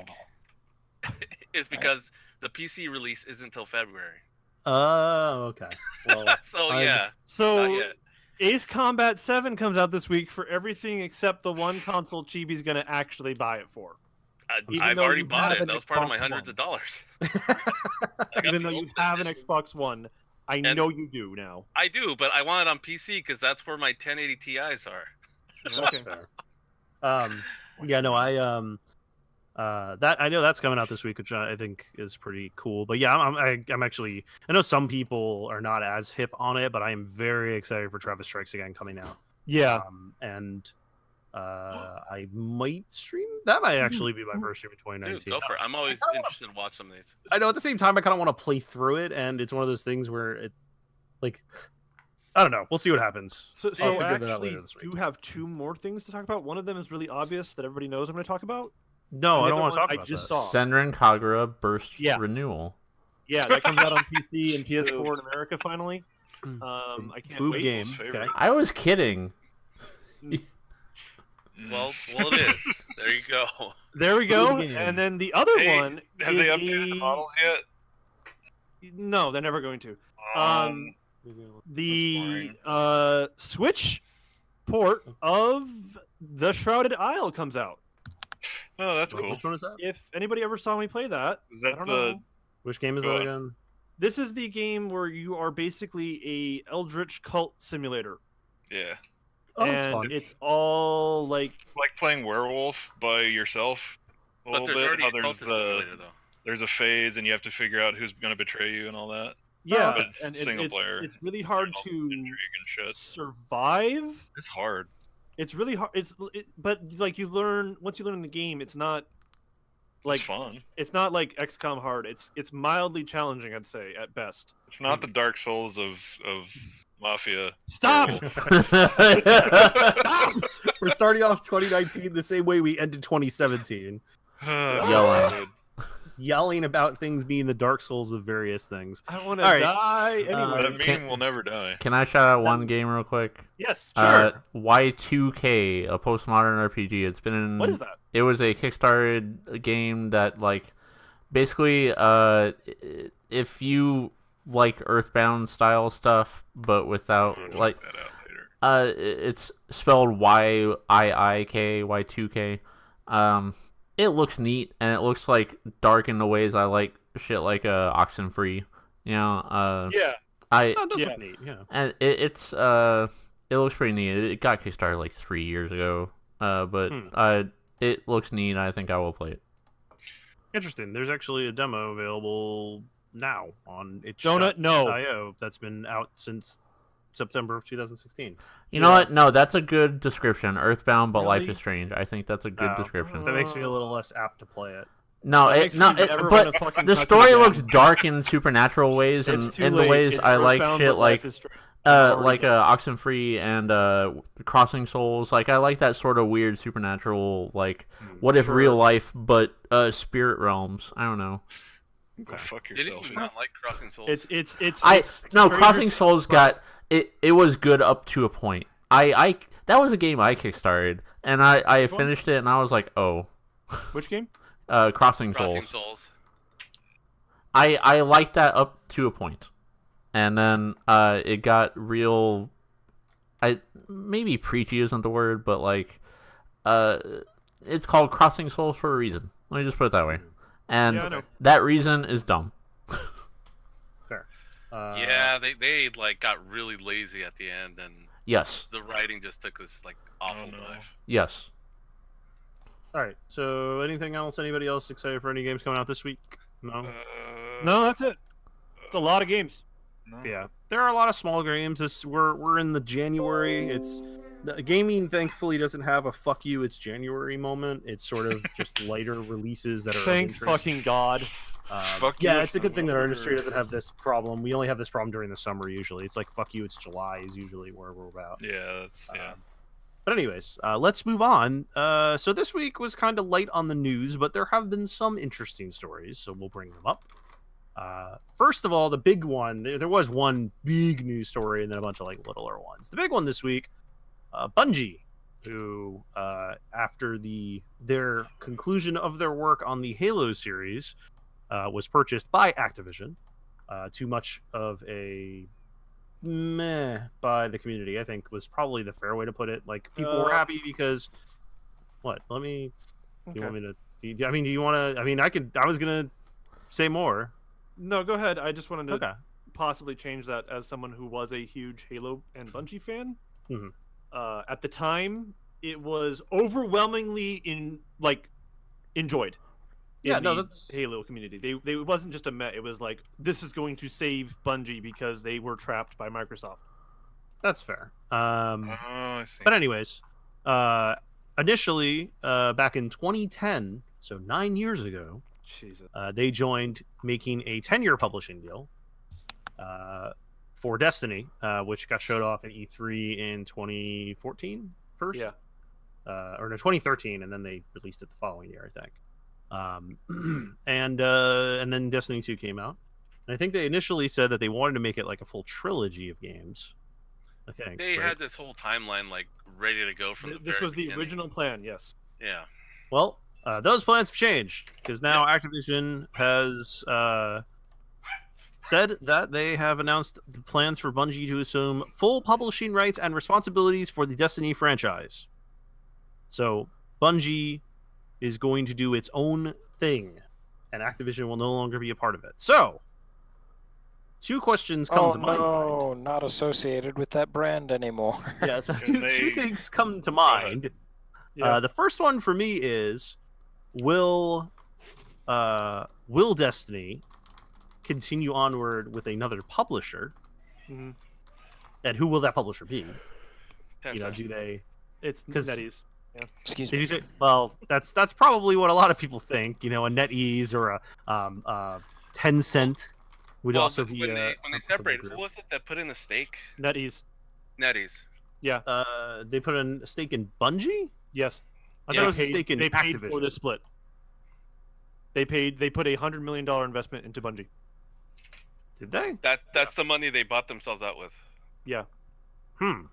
subtitle. is because the PC release isn't until February. Oh, okay. Well, So I'm- yeah, not So yet. Ace Combat 7 comes out this week for everything except the one console Chibi's going to actually buy it for. Even I've though already you bought have it. an That was part of my Xbox hundreds One. of dollars. I got Even the though you Ultimate have an Edition. Xbox One. I And- know you do now. I do, but I want it on PC because that's where my 1080 Ti's are. Okay. Fair. Yeah, no, That I know that's coming out this week, which I think is pretty cool. But yeah, I'm actually. I know some people are not as hip on it, but I am very excited for Travis Strikes Again coming out. Yeah. And I might stream. That might actually be my first stream in 2019. Dude, go for it. I'm always interested to watch some of these. I know at the same time I kind of want to play through it, and it's one of those things where it, like, I don't know. We'll see what happens. So figure that out actually, later this week. you have 2 more things to talk about. One of them is really obvious that everybody knows I'm going to talk about. No, And I the don't other want to one talk I about just that. saw. Senran Kagura Burst Yeah. Renewal. Yeah, that comes out on PC and PS4 in America finally. I can't Boob wait. game. Favorite. Okay. I was kidding. Well, it is. There you go. There we go. Boob game. And then the other Hey, one Have is they updated the models yet? No, they're never going to. The boring. Switch port of The Shrouded Isle comes out. Oh, that's cool. Which one is that? If anybody ever saw me play that, Is I that don't the? know. Which game is Go that on. again? This is the game where you are basically a eldritch cult simulator. Yeah, Oh, that's and fun. it's all like it's like playing werewolf by yourself. A But little there's bit. already How a there's cultist simulator, though. there's a phase, and you have to figure out who's going to betray you and all that. yeah, but it's and single player. It's really hard All to intrigue and shit. survive. It's hard. It's really hard. But like you learn once you learn the game, it's not like It's fun. it's not like XCOM hard. It's mildly challenging, I'd say, at best. It's not the Dark Souls of Mafia. Stop! We're starting off 2019 the same way we ended 2017, Yelling. yelling about things being the Dark Souls of various things. I want to All right. die anyway. That meme will never die. Can I shout out one game real quick? Yes, sure. Y2K, a postmodern RPG. It's been in. What is that? It was a Kickstarted game that, like, basically, if you like Earthbound style stuff, but without I'll like, check that out later. it's spelled YIIK, Y2K. It looks neat, and it looks like dark in the ways I like shit like Oxenfree. You know, Yeah. No, it does Yeah. look neat. Yeah. and it looks pretty neat. It got kickstarted like 3 years ago. But it looks neat. I think I will play it. Interesting. There's actually a demo available now on Donut, no. itch.io that's been out since September of 2016. You know what? No, that's a good description. Earthbound, but Life Really? is Strange. I think that's a good Oh. description. That makes me a little less apt to play it. No, That it makes no, me never but wanna fucking the touch it story again. looks dark in supernatural ways, and It's too in the late. ways It's I like Earthbound, shit but Life like is Strange. Already like done. Oxenfree and Crossing Souls. Like I like that sort of weird supernatural, like what if Sure. real life, but spirit realms. I don't know. Go fuck Didn't yourself. you not like Crossing Souls? It's No, Stranger Crossing Things, Souls but- got it. It was good up to a point. I that was a game I kickstarted, and I Which one? finished it, and I was like, oh, Which game? Crossing Crossing Souls. Souls. I liked that up to a point, and then it got real. Maybe preachy isn't the word, but like, it's called Crossing Souls for a reason. Let me just put it that way, and Yeah, I know. that reason is dumb. Fair. Yeah, they like got really lazy at the end, and Yes, the writing just took this like awful no. dive. yes. All right. So, anything else? Anybody else excited for any games coming out this week? No. No, that's it. It's a lot of games. No. Yeah, there are a lot of small games. We're in the January. The gaming thankfully doesn't have a "fuck you, it's January" moment. It's sort of just lighter releases that are. of Thank interest. fucking God. Fuck you, Yeah, it's it's a good thing that our November. industry doesn't have this problem. We only have this problem during the summer usually. It's like "fuck you, it's July" is usually where we're about. Yeah, that's yeah. But anyways, let's move on. So this week was kind of light on the news, but there have been some interesting stories, so we'll bring them up. First of all, the big one, there was one big news story and then a bunch of like littler ones. The big one this week, Bungie, who after their conclusion of their work on the Halo series was purchased by Activision, too much of a meh by the community, I think was probably the fair way to put it. Like people were happy because what? Do you want me to? Do you want to? I mean, I was gonna say more. No, go ahead. I just wanted to Okay. possibly change that as someone who was a huge Halo and Bungie fan. Mhm. At the time, it was overwhelmingly enjoyed. that's Halo community. They it wasn't just a met. It was like, this is going to save Bungie because they were trapped by Microsoft. That's fair. I see. But anyways, initially, back in 2010, so 9 years ago, Jesus. they joined making a 10-year publishing deal for Destiny, which got showed off at E3 in 2014 first. Yeah. Or no, 2013, and then they released it the following year, I think. And then Destiny 2 came out. And I think they initially said that they wanted to make it like a full trilogy of games. I think they had this whole timeline like ready to go from the This very was the beginning. original plan, yes. Yeah. Well, those plans have changed because now Activision has said that they have announced the plans for Bungie to assume full publishing rights and responsibilities for the Destiny franchise. So Bungie is going to do its own thing, and Activision will no longer be a part of it. So, two questions come to mind. Oh, no, not associated with that brand anymore. Yeah, so two things come to mind. The first one for me is, will Destiny continue onward with another publisher? Mm-hmm. And who will that publisher be? Tencent. Do they? It's 'Cause- NetEase. Yeah. Excuse Did me. you say? Well, that's probably what a lot of people think. A NetEase or a Tencent would Well, also be. when they a separated, group. who was it that put in a stake? NetEase. NetEase. Yeah. They put in a stake in Bungie. Yes. I thought it was a stake in They paid Activision. for the split. They put $100 million investment into Bungie. Did they? That's the money they bought themselves out with. Yeah. Okay.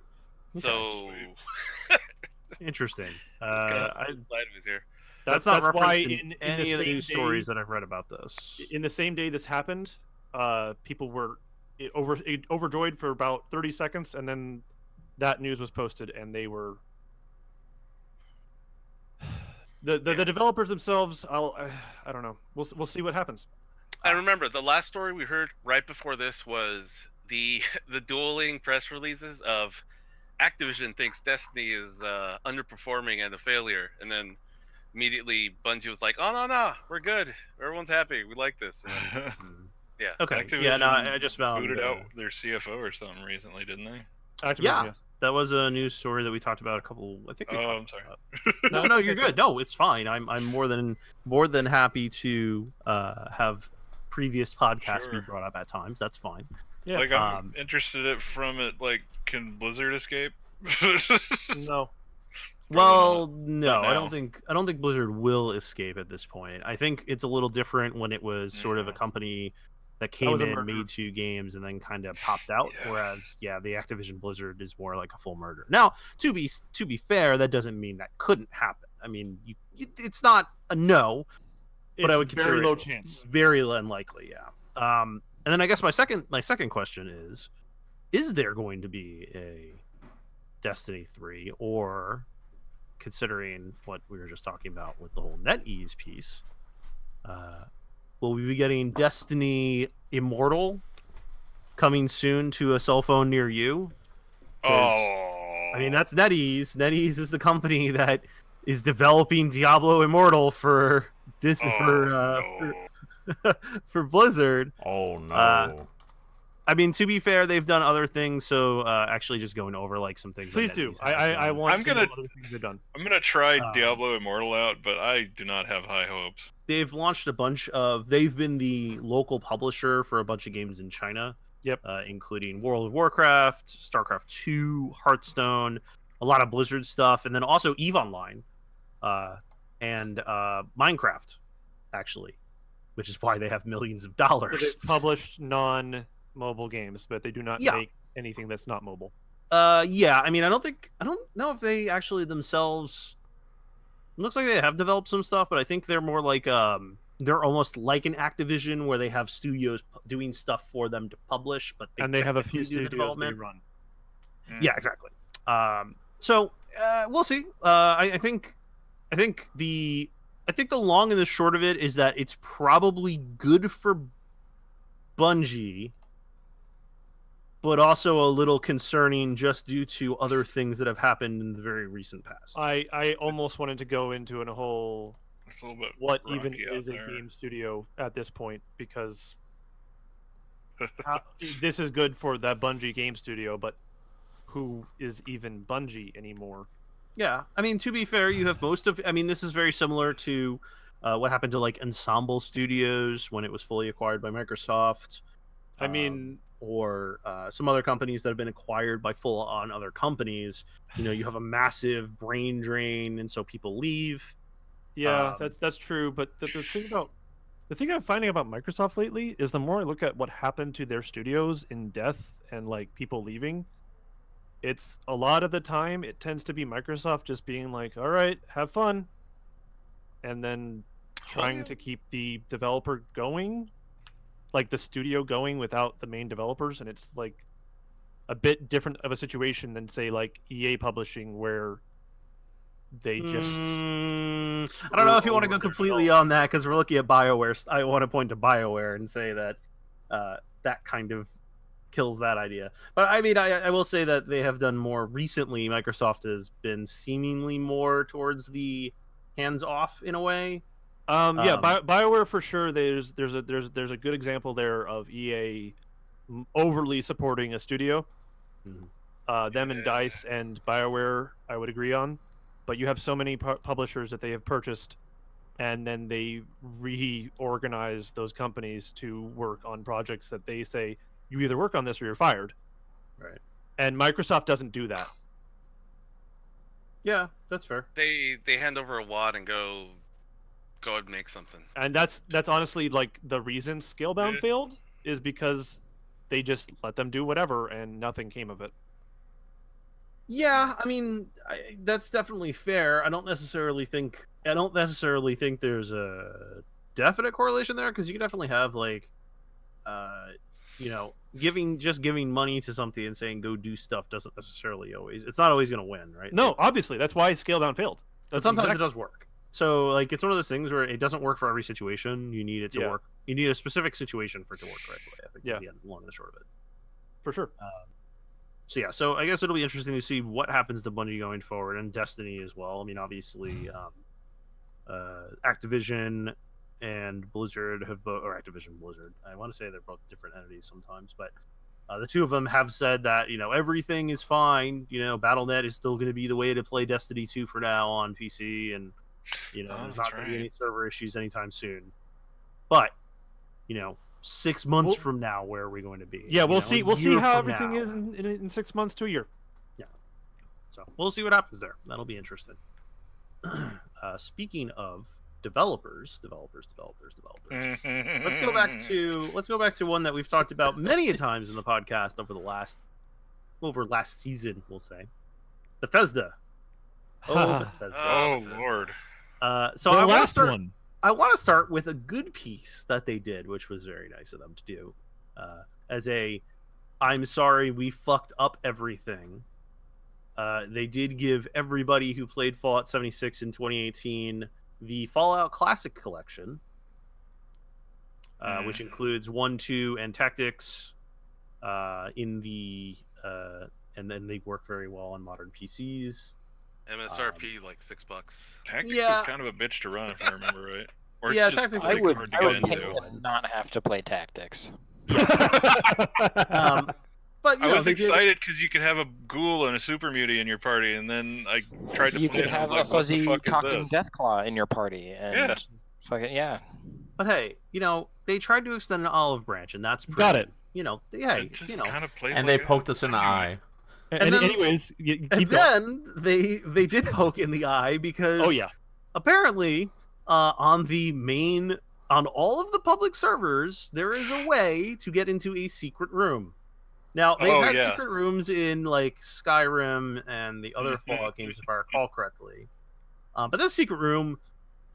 So Interesting. glad it was here. That's not that's why referenced in any of the news same stories that I've read about this. In the same day this happened, people were overjoyed for about 30 seconds, and then that news was posted, and they were the developers themselves. I don't know. We'll see what happens. I remember the last story we heard right before this was the dueling press releases of Activision thinks Destiny is underperforming and a failure, and then immediately Bungie was like, "Oh no, we're good. Everyone's happy. We like this." And then, yeah. Okay. Activision Yeah. No, I just found. booted out their CFO or something recently, didn't they? Activision, Yeah. yes. That was a news story that we talked about a couple. I think. I'm sorry. No, you're good. No, it's fine. I'm more than happy to have previous podcasts be brought up at times. That's fine. Yeah. Like I'm interested from it. Like, can Blizzard escape? No. Well, not. no, Not I now. don't think Blizzard will escape at this point. I think it's a little different when it was sort of a company that came was a in, merger. made two games, and then kind of popped out. Yeah. Whereas, the Activision Blizzard is more like a full murder. Now, to be fair, that doesn't mean that couldn't happen. I mean, it's not a no, but I would consider very low it chance. very unlikely. Yeah. And then I guess my second question is there going to be a Destiny 3, or considering what we were just talking about with the whole NetEase piece, will we be getting Destiny Immortal coming soon to a cell phone near you? 'Cause, Oh. I mean, that's NetEase. NetEase is the company that is developing Diablo Immortal for this no. for Blizzard. Oh no. I mean, to be fair, they've done other things. So actually, just going over like some things. that Please do. NetEase has I done. want I'm to gonna- know other things they've done. I'm gonna try Um, Diablo Immortal out, but I do not have high hopes. They've launched a bunch of. They've been the local publisher for a bunch of games in China. Yep. Including World of Warcraft, StarCraft 2, Hearthstone, a lot of Blizzard stuff, and then also EVE Online, and Minecraft, actually, which is why they have millions of So dollars. they published non-mobile games, but they do not Yeah. make anything that's not mobile. Yeah. I mean, I don't know if they actually themselves. It looks like they have developed some stuff, but I think they're more like they're almost like an Activision where they have studios doing stuff for them to publish, but And they have a few technically do the studios they development. run. Yeah, exactly. So we'll see. I think the long and the short of it is that it's probably good for Bungie, but also a little concerning just due to other things that have happened in the very recent past. I almost wanted to go into a whole It's a little bit what rocky even out is a there. game studio at this point, because this is good for that Bungie game studio, but who is even Bungie anymore? Yeah, I mean, to be fair, you have most of. I mean, this is very similar to what happened to like Ensemble Studios when it was fully acquired by Microsoft. I mean, or some other companies that have been acquired by full-on other companies. You know, you have a massive brain drain, and so people leave. yeah, that's true. But the thing I'm finding about Microsoft lately is the more I look at what happened to their studios in death and like people leaving, it's a lot of the time it tends to be Microsoft just being like, all right, have fun, and then trying to keep the developer going, like the studio going without the main developers. And it's like a bit different of a situation than say like EA Publishing, where they just I don't know if you want to go completely on that, because we're looking at BioWare. I want to point to BioWare and say that that kind of kills that idea. But I mean, I will say that they have done more recently. Microsoft has been seemingly more towards the hands off in a way. BioWare for sure. There's a good example there of EA overly supporting a studio. Them and DICE and BioWare, I would agree on. But you have so many publishers that they have purchased, and then they reorganize those companies to work on projects that they say, you either work on this or you're fired. Right. And Microsoft doesn't do that. Yeah, that's fair. They hand over a wad and go and make something. And that's honestly like the reason Scalebound failed, is because they just let them do whatever and nothing came of it. Yeah, I mean, that's definitely fair. I don't necessarily think there's a definite correlation there, because you can definitely have like, giving money to something and saying go do stuff doesn't necessarily always. It's not always going to win, right? No, obviously that's why Scalebound failed. But sometimes it does work. So like, it's one of those things where it doesn't work for every situation. You need it to work. You need a specific situation for it to work correctly. I think is the long and the short of it. For sure. So I guess it'll be interesting to see what happens to Bungie going forward, and Destiny as well. I mean, obviously, Activision and Blizzard have Activision Blizzard. I want to say they're both different entities sometimes, but the two of them have said that everything is fine. Battle.net is still going to be the way to play Destiny 2 for now on PC, and there's not going to be any server issues anytime soon. But 6 months from now, where are we going to be? Yeah, we'll see. We'll see how everything is in 6 months to a year. Yeah. So we'll see what happens there. That'll be interesting. Speaking of developers. Let's go back to one that we've talked about many times in the podcast over last season, we'll say. Bethesda. Bethesda. Oh Lord. So I want to start with a good piece that they did, which was very nice of them to do. I'm sorry we fucked up everything. They did give everybody who played Fallout 76 in 2018 the Fallout Classic Collection, which includes 1, 2, and Tactics. And then they work very well on modern PCs. MSRP like $6. Tactics is kind of a bitch to run, if I remember right. Or Tactics. I would pay to not have to play Tactics. But I was excited because you could have a ghoul and a super mutie in your party, and then I tried to. You play could it, and I was have like, a fuzzy what the fuck talking is this? Deathclaw in your party, and But hey, they tried to extend an olive branch, and that's pretty, got it. It just kind of plays And like they poked us in the eye. And then, anyways, then they did poke in the eye, because apparently on all of the public servers there is a way to get into a secret room. Now they've had secret rooms in like Skyrim and the other Fallout games, if I recall correctly. But this secret room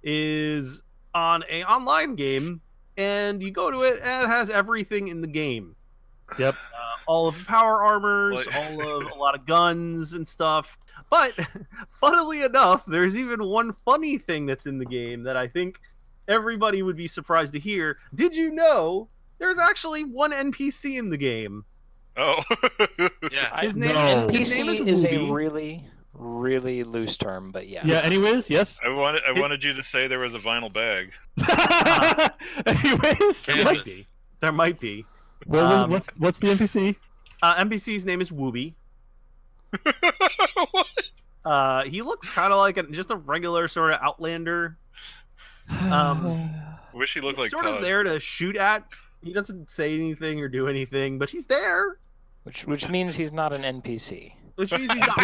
is on an online game, and you go to it and it has everything in the game. Yep. All of the power armors, a lot of guns and stuff. But funnily enough, there's even one funny thing that's in the game that I think everybody would be surprised to hear. Did you know there's actually one NPC in the game? Oh. Yeah. His name is NPC is a Wooby. really, really loose term, but yeah. Yeah. Anyways, yes. I wanted you to say there was a vinyl bag. Anyways, Canvas. There might be. what's the NPC? NPC's name is Wooby. What? He looks kind of like just a regular sort of Outlander. Wish he looked He's like sort Todd. of there to shoot at. He doesn't say anything or do anything, but he's there. Which means he's not an NPC. Which means he's not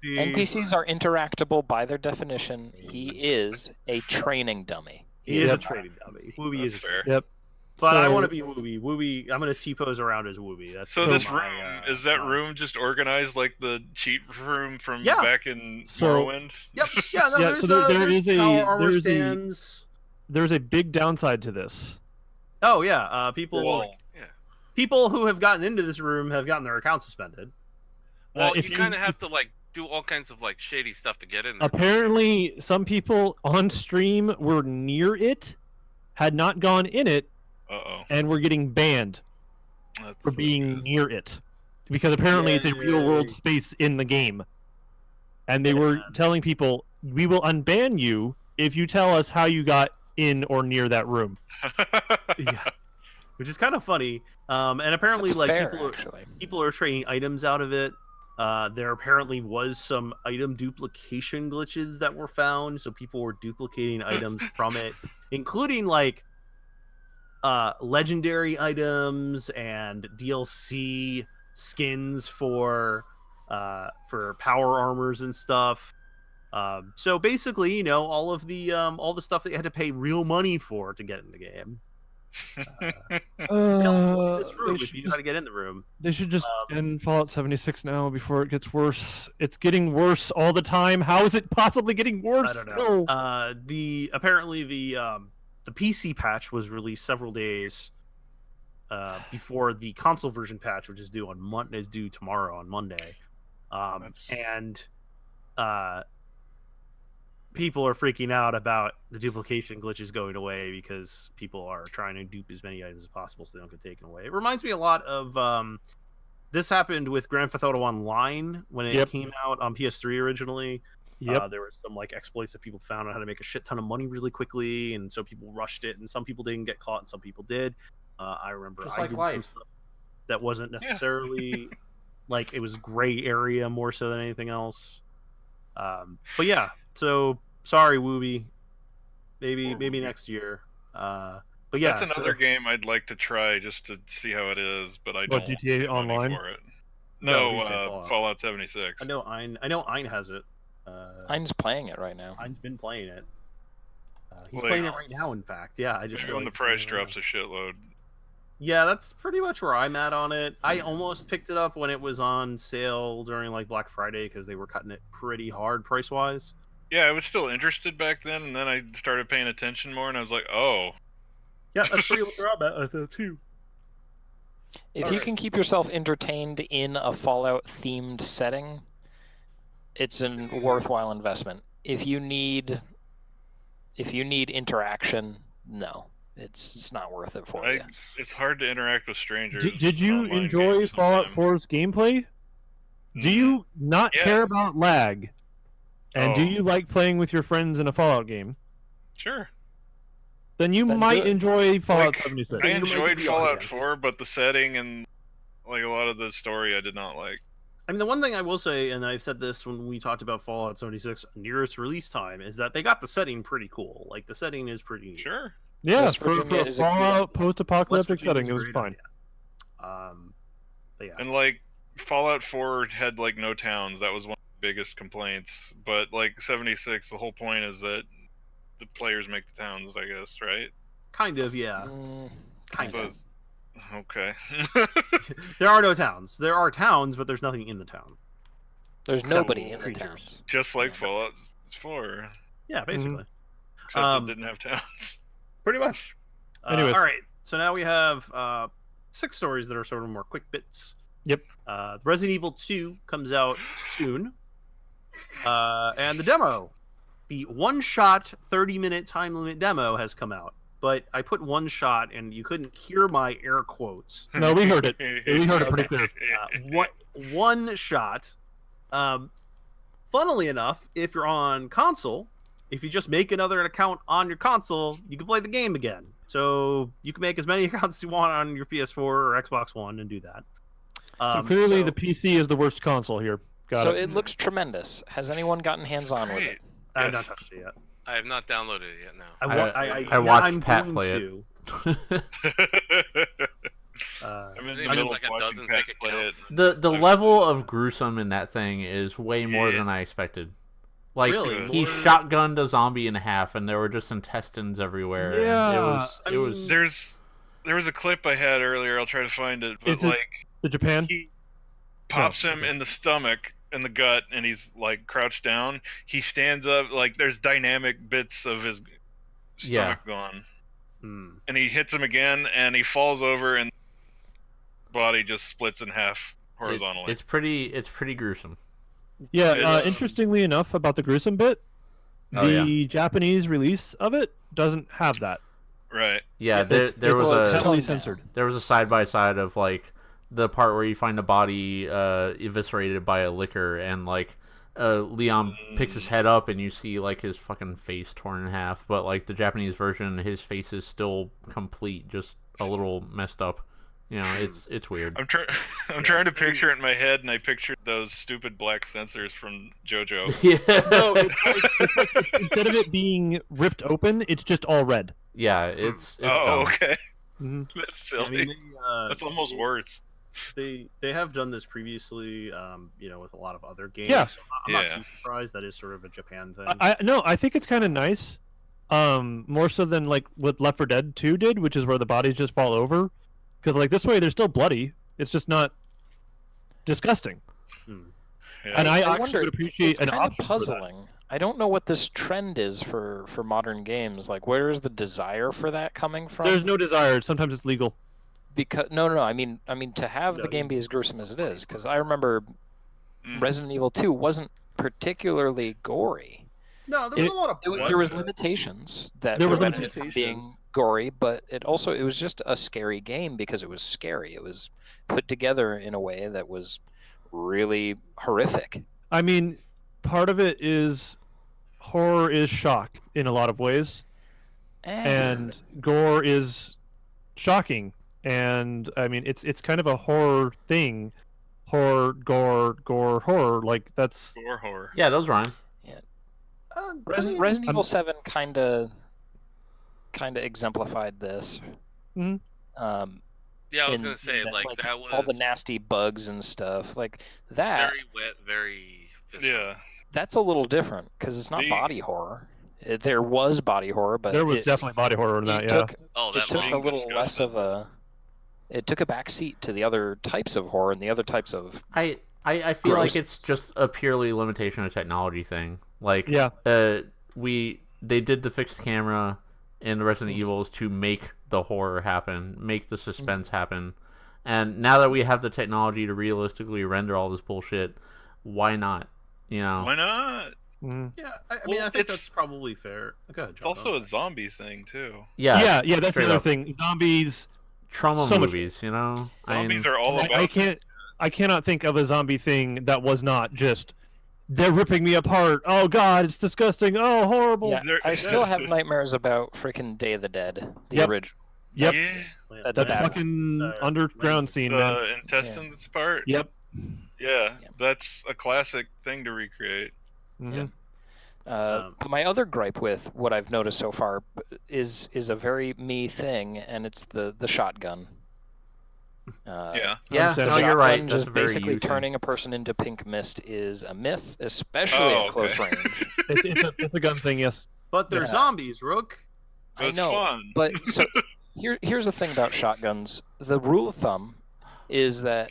NPCs are interactable by their definition. He is a training dummy. He is Yep. a trading dummy. Wooby That's is a fair. Yep. But I So- want to be Wooby. Wooby, I'm gonna T-pose around as Wooby. That's So still this my, room is that room just organized like the cheat room from Yeah. back in So- Morrowind? Yep. Yeah. No, Yeah, there's, so there there's is power armor there's stands. There's a big downside to this. Oh yeah. People. Well, yeah. People who have gotten into this room have gotten their accounts suspended. Well, if you you- kind of have to like do all kinds of like shady stuff to get in there. Apparently, some people on stream were near it, had not gone in it, Uh-oh. and were getting banned That's for being near it, because apparently it's a real world space in the game, and they were telling people, "We will unban you if you tell us how you got in or near that room." Yeah. Which is kind of funny. And apparently, That's like fair, people actually. are trading items out of it. There apparently was some item duplication glitches that were found, so people were duplicating items from it, including like legendary items and DLC skins for power armors and stuff. So basically, you know, all the stuff that you had to pay real money for to get in the game. This room, if you try to get in the room. They should just end Fallout 76 now before it gets worse. It's getting worse all the time. How is it possibly getting worse? I don't know. still? Apparently the PC patch was released several days before the console version patch, which is due tomorrow on Monday. And people are freaking out about the duplication glitches going away because people are trying to dupe as many items as possible so they don't get taken away. It reminds me a lot of this happened with Grand Theft Auto Online when it came out on PS3 originally. Yep. There were some like exploits that people found on how to make a shit ton of money really quickly, and so people rushed it, and some people didn't get caught, and some people did. I remember Just I like did life. some stuff that wasn't necessarily like it was gray area more so than anything else. But yeah, so sorry, Wooby. Maybe next year. But yeah, That's another game I'd like to try just to see how it is, but I don't What, GTA get money Online? for it. No, No, you say Fallout 76. I know Ein has it. Ein's playing it right now. Ein's been playing it. He's Like- playing it right now, in fact. Yeah, I just Maybe when the realized he's price playing it drops a shitload. Yeah, that's pretty much where I'm at on it. I almost picked it up when it was on sale during like Black Friday because they were cutting it pretty hard price wise. Yeah, I was still interested back then, and then I started paying attention more, and I was like, oh. Yeah, that's pretty much where I'm at too. If you can keep yourself entertained in a Fallout themed setting, it's a worthwhile investment. If you need interaction, no, it's not worth it for you. It's hard to interact with strangers. Did you online enjoy games Fallout sometimes. 4's gameplay? Do you not care Yes. about lag? And do Oh. you like playing with your friends in a Fallout game? Sure. Then you Then might good. enjoy Fallout Like, 76. I You might be enjoyed the Fallout audience. 4, but the setting and like a lot of the story I did not like. I mean, the one thing I will say, and I've said this when we talked about Fallout 76 near its release time, is that they got the setting pretty cool. Like the setting is pretty neat. Sure. Yeah, West for Virginia a is a good- Fallout post-apocalyptic West Virginia's setting, it was great, fine. But yeah. And like Fallout 4 had like no towns. That was one of the biggest complaints. But like 76, the whole point is that the players make the towns, I guess, right? Kind of, yeah. Kind So of. it's- okay. There are no towns. There are towns, but there's nothing in the town. There's Except nobody in the creatures. towns. Just like Fallout 4, Yeah, basically. except it didn't have towns. Pretty much. Anyways. All right. So now we have 6 stories that are sort of more quick bits. Yep. Resident Evil 2 comes out soon. And the demo, the one-shot 30-minute time limit demo has come out. But I put one shot, and you couldn't hear my air quotes. No, we heard it. We heard it pretty clear. What one shot, funnily enough, if you're on console, if you just make another account on your console, you can play the game again. So you can make as many accounts as you want on your PS4 or Xbox One and do that. So clearly the PC is the worst console here. So it looks tremendous. Has anyone gotten hands-on with it? I have not touched it yet. I have not downloaded it yet. No. I watched Pat play it. I'm in the Maybe middle like of a watching dozen Pat fake play it. accounts. The level of gruesome in that thing is way more Yes. than I expected. Like Really? he shotgunned a zombie in half, and there were just intestines everywhere. and Yeah, it was. There was a clip I had earlier. I'll try to find it. But Is it like the Japan? he pops him in the stomach, in the gut, and he's like crouched down. He stands up. Like there's dynamic bits of his stomach gone. And he hits him again, and he falls over, and body just splits in half horizontally. It's pretty gruesome. Yeah, It's- interestingly enough, about the gruesome bit, Oh, the Japanese release of it doesn't have that. Right. Yeah, It's there was heavily a censored. there was a side by side of like the part where you find the body eviscerated by a liquor, and like Leon picks his head up and you see like his fucking face torn in half, but like the Japanese version, his face is still complete, just a little messed up. You know, it's weird. I'm trying to picture it in my head, and I pictured those stupid black sensors from JoJo. Yeah. No, it's like instead of it being ripped open, it's just all red. Yeah, it's Oh, dumb. okay. Mhm. That's I silly. mean, That's almost worse. they have done this previously, with a lot of other games. Yeah. So I'm not Yeah. too surprised. That is sort of a Japan thing. I think it's kind of nice, more so than like what Left 4 Dead 2 did, which is where the bodies just fall over. Because like this way, they're still bloody. It's just not disgusting. Yeah. And I actually wonder, would appreciate it's an kind of option for that. puzzling. I don't know what this trend is for modern games. Like, where is the desire for that coming from? There's no desire. Sometimes it's legal. Because no. I mean to have No, the game be as gruesome as it is. Because I remember Mm. Resident Evil 2 wasn't particularly gory. No, there was a lot of blood. There was limitations that There was prevented it from limitations. being gory, but it was just a scary game because it was scary. It was put together in a way that was really horrific. I mean, part of it is horror is shock in a lot of ways, and gore is shocking. And I mean, it's kind of a horror thing. Horror, gore, horror. Like that's Gore horror. Yeah, those rhyme. Resident Evil 7 kind of exemplified this. Mhm. Yeah, I was in gonna say that, like that was all the nasty bugs and stuff like that. very wet, very visceral. Yeah. That's a little different because it's not The- body horror. There was body horror, but there was it, definitely body horror in that. it Yeah. took, Oh, it that took a long. little less of a. It took a back seat to the other types of horror and the other types of. I feel like Gross. it's just a purely limitation of technology thing. Like, Yeah. they did the fixed camera in the Resident Evils to make the horror happen, make the suspense happen, and now that we have the technology to realistically render all this bullshit, why not? You know? Why not? Mhm. Yeah, I Well, think it's- that's probably fair. Go ahead, It's John. also a zombie thing too. Yeah, Yeah. That's straight another up. thing. Zombies. Trauma So much- movies, you know? Zombies are all about. I cannot think of a zombie thing that was not just they're ripping me apart. Oh God, it's disgusting. Oh, horrible. Yeah, There- I still have nightmares about freaking Day of the Dead, the Yep. original. Yep. Yeah. That's That bad. fucking underground scene, man. The intestines part. Yep. Yeah, Yeah. that's a classic thing to recreate. Mhm. But my other gripe with what I've noticed so far is a very me thing, and it's the shotgun. Yeah. Yeah, The no, you're right. shotgun That's just a very basically you thing. turning a person into pink mist is a myth, especially Oh, at close okay. range. It's a gun thing, yes. But they're Yeah. zombies, Rook. But I it's know, fun. but so here's the thing about shotguns. The rule of thumb is that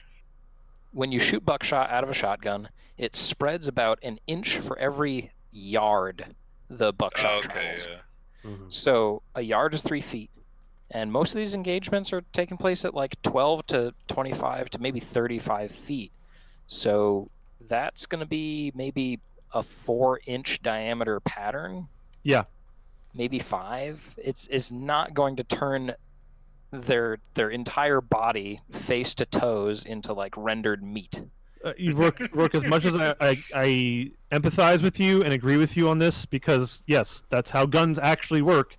when you shoot buckshot out of a shotgun, it spreads about an inch for every yard the buckshot Okay, travels. yeah. So a yard is 3 feet, and most of these engagements are taking place at like 12 to 25 to maybe 35 feet. So that's going to be maybe a 4-inch diameter pattern. Yeah. Maybe 5. It's not going to turn their entire body face to toes into like rendered meat. You Rook, as much as I empathize with you and agree with you on this, because yes, that's how guns actually work.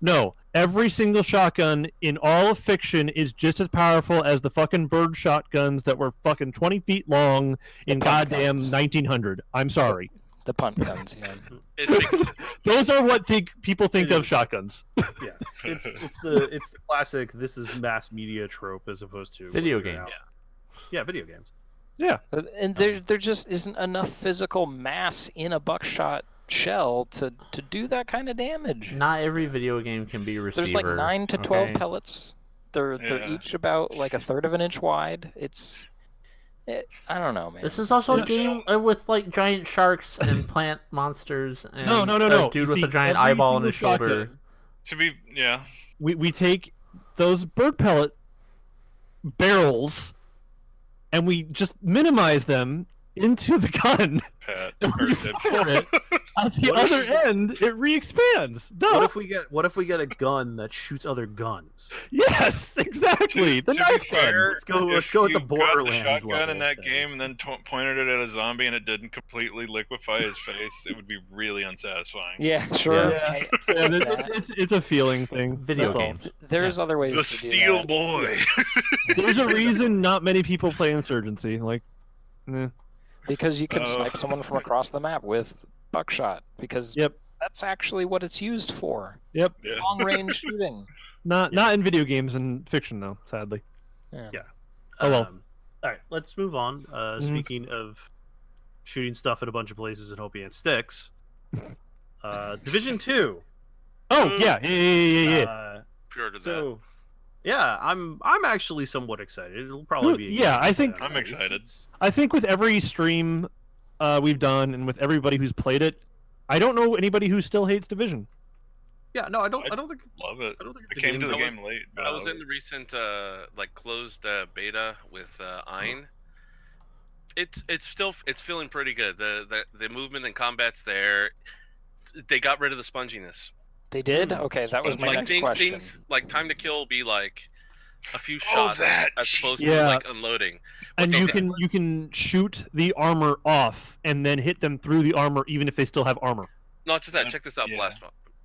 No, every single shotgun in all of fiction is just as powerful as the fucking bird shotguns that were fucking 20 feet long in goddamn 1900. I'm sorry. The punt guns, yeah. Those are what people think of shotguns. Yeah, it's the classic. This is mass media trope as opposed to video games. Yeah, video games. Yeah, And there just isn't enough physical mass in a buckshot shell to do that kind of damage. Not every video game can be a receiver. There's like 9 to 12 okay? pellets. They're each about like a third of an inch wide. I don't know, man. This is also a game with like giant sharks and plant monsters and no. a dude with a giant eyeball on his shoulder. We take those bird pellet barrels and we just minimize them into the gun. Pat, And when you fire it, at the other end, it re-expands. Duh. What if we get a gun that shoots other guns? Yes, exactly. The to knife be gun. fair, Let's go if with you the got Borderlands shotgun level in that thing. game and then pointed it at a zombie and it didn't completely liquefy his face, it would be really unsatisfying. Yeah, sure. Yeah. It's a feeling thing. Video That's all. games. There's other ways The to do Steel that. Boy. There's a reason not many people play Insurgency. Like, Because you can snipe someone from across the map with buckshot. Because Yep. that's actually what it's used for. Yep. Yeah. Long range shooting. Not in video games and fiction though, sadly. Yeah. Oh well. All right, let's move on. Speaking of shooting stuff at a bunch of places and hoping it sticks, Division 2. Oh yeah. Pre-ordered that. So, yeah, I'm actually somewhat excited. It'll probably be. I think I'm excited. I think with every stream we've done and with everybody who's played it, I don't know anybody who still hates Division. Yeah, no, I don't think. Love it. I don't think I it's a came game to the that game late. I was in the recent closed beta with Ein. It's feeling pretty good. The movement and combat's there. They got rid of the spunginess. They did? Okay, that was my Like next question. things like time to kill will be like a few shots that as opposed to Yeah. like unloading. And Okay. you can shoot the armor off and then hit them through the armor even if they still have armor. Not just that. Check this out, Yeah. Blast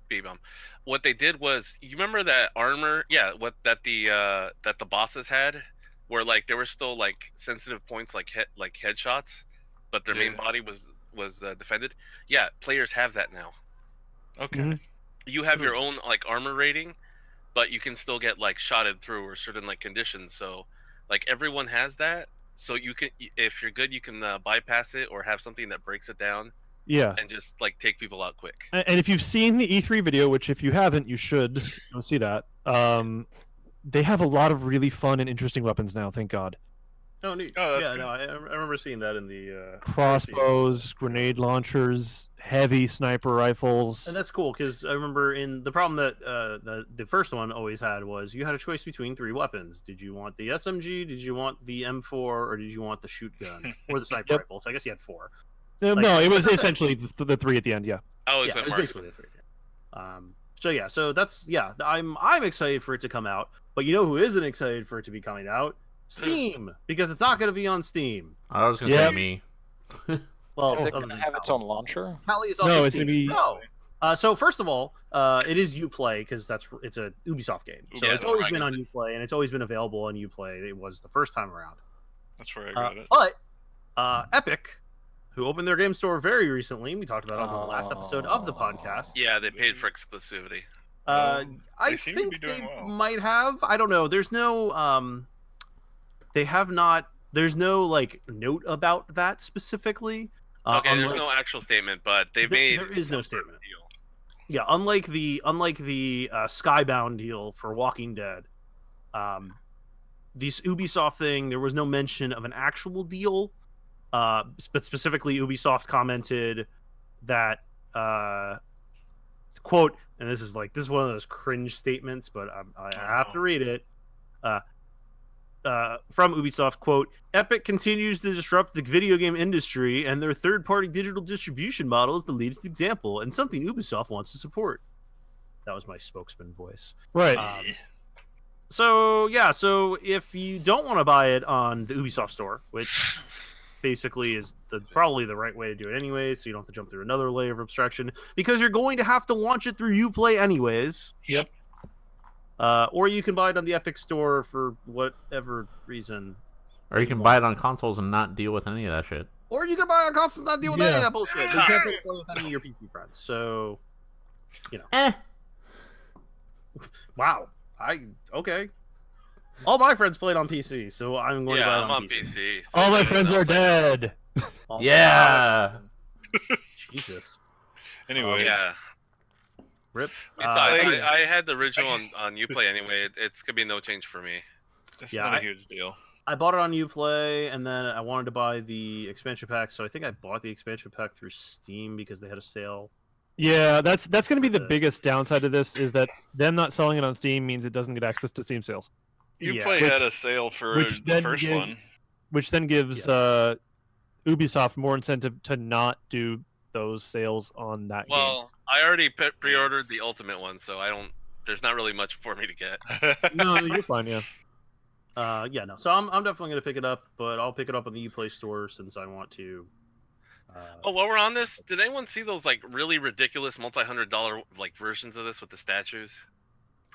B-bomb. What they did was, you remember that armor? Yeah, that the bosses had, where like there were still like sensitive points like headshots, but their main Yeah. body was defended. Yeah, players have that now. Okay. Mhm. You have your own like armor rating, but you can still get like shotted through or certain like conditions. So like everyone has that. So you can, if you're good, you can bypass it or have something that breaks it down Yeah. and just like take people out quick. And if you've seen the E3 video, which if you haven't, you should go see that. They have a lot of really fun and interesting weapons now, thank God. Oh, neat. Oh, that's yeah, good. no, I remember seeing that in the Crossbows, grenade launchers, heavy sniper rifles. And that's cool because I remember in the problem that the first one always had was you had a choice between 3 weapons. Did you want the SMG? Did you want the M4? Or did you want the shoot gun or the sniper rifle? So I guess you had 4. No, it was essentially the 3 at the end. Yeah. I always Yeah, went it was marksman. basically the 3. So that's I'm excited for it to come out. But you know who isn't excited for it to be coming out? Steam, because it's not going to be on Steam. I was gonna Yeah. say me. Well, Is it other going to than have its Cali. own launcher? Cali is on No, Steam. it's gonna be- No. So first of all, it is Uplay because it's a Ubisoft game. So Yeah, it's always right. been on Uplay and it's always been available on Uplay. It was the first time around. That's where I got it. But Epic, who opened their game store very recently, we talked about it on the last episode of the podcast. Yeah, they paid for exclusivity. I they seem to think be doing they well. might have. I don't know. There's no they have not. There's no like note about that specifically. Okay, there's unlike- no actual statement, but they There- made. there is no some sort of statement. deal. Yeah, unlike the Skybound deal for Walking Dead, this Ubisoft thing, there was no mention of an actual deal. But specifically, Ubisoft commented that quote, and this is one of those cringe statements, but I have to read it. From Ubisoft, quote, Epic continues to disrupt the video game industry, and their third-party digital distribution model is the latest example, and something Ubisoft wants to support. That was my spokesman voice. Right. So if you don't want to buy it on the Ubisoft store, which basically is probably the right way to do it anyway, so you don't have to jump through another layer of abstraction, because you're going to have to launch it through Uplay anyways. Yep. Or you can buy it on the Epic Store for whatever reason. Or you can buy it on consoles and not deal with any of that shit. Or you can buy it on consoles and not deal with any of that bullshit. But you can't play with any of your PC friends, so Wow. Okay. All my friends played on PC, so I'm going to buy it on PC. So all my friends are dead. Yeah. Jesus. Anyway. Yeah. Rip. I had the original on Uplay anyway. It's gonna be no change for me. It's not a huge deal. I bought it on Uplay, and then I wanted to buy the expansion pack, so I think I bought the expansion pack through Steam because they had a sale. Yeah, that's going to be the biggest downside of this, is that them not selling it on Steam means it doesn't get access to Steam sales. Uplay had a sale for the first one. Which then gives Ubisoft more incentive to not do those sales on that game. Well, I already pre-ordered the Ultimate one, so there's not really much for me to get. No, you're fine, yeah. No. So I'm definitely gonna pick it up, but I'll pick it up on the Uplay store since I want to. While we're on this, did anyone see those like really ridiculous multi-$100 like versions of this with the statues?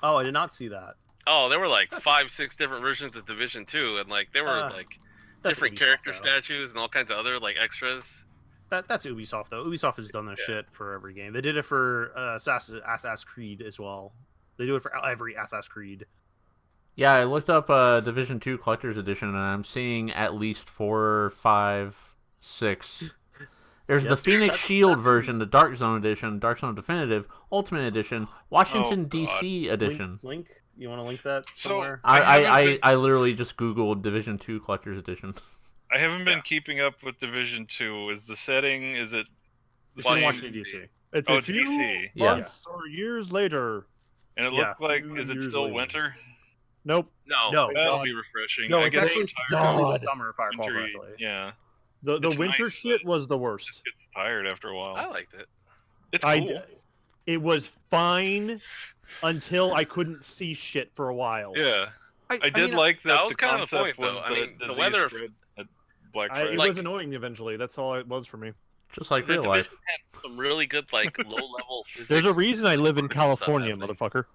Oh, I did not see that. Oh, there were like 5-6 different versions of Division 2, and like there were like different Ubisoft, character though. statues and all kinds of other like extras. That's Ubisoft though. Ubisoft has done this shit for every game. They did it for Assassin's Creed as well. They do it for every Assassin's Creed. Yeah, I looked up Division 2 Collector's Edition, and I'm seeing at least 4, 5, 6. There's the Phoenix Shield version, the Dark Zone Edition, Dark Zone Definitive, Ultimate Edition, Washington DC Edition. Link? You want to link that somewhere? I literally just Googled Division 2 Collector's Edition. I haven't been keeping up with Division 2. Is the setting, is it the It's in same? Washington DC. It's Oh, it's DC. months or years later. And it looked like, is it still winter? Nope. No, That'll be refreshing. No, I it's guess actually God. summer, if I recall wintry, correctly. yeah. The It's winter nice, shit but was the It worst. just gets tired after a while. I liked it. It's cool. It was fine until I couldn't see shit for a while. Yeah. I did mean, like that was the kind of the concept point, was though. I mean, the disease weather- spread at Black It Friday. was annoying eventually. That's all it was for me. Just like The real life. Division had some really good like low-level physics. There's a reason I live in stuff California, happening. motherfucker.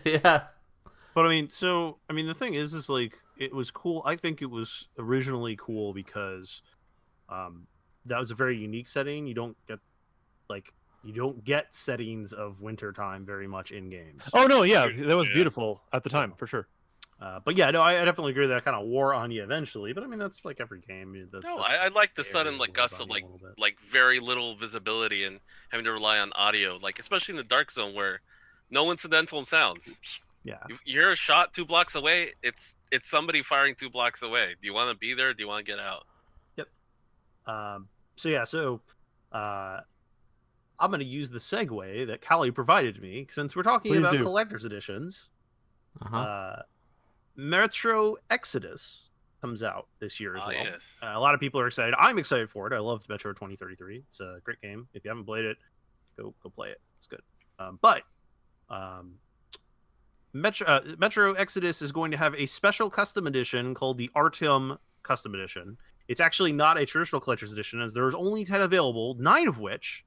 Yeah. But the thing is like, it was cool. I think it was originally cool because that was a very unique setting. You don't get settings of wintertime very much in games. Oh no, yeah, that was beautiful at the time for sure. But yeah, no, I definitely agree that kind of wore on you eventually. But I mean, that's like every game. I like the air sudden like wears gusts on of you a like little bit. like very little visibility and having to rely on audio, like especially in the Dark Zone where no incidental sounds. Yeah. You hear a shot 2 blocks away, it's somebody firing 2 blocks away. Do you want to be there? Do you want to get out? I'm going to use the segue that Cali provided me since we're talking Please about do. collector's editions. Uh-huh. Metro Exodus comes out this year as well. Yes. A lot of people are excited. I'm excited for it. I loved Metro 2033. It's a great game. If you haven't played it, go play it. It's good. Metro Exodus is going to have a special custom edition called the Artyom Custom Edition. It's actually not a traditional collector's edition, as there's only 10 available, 9 of which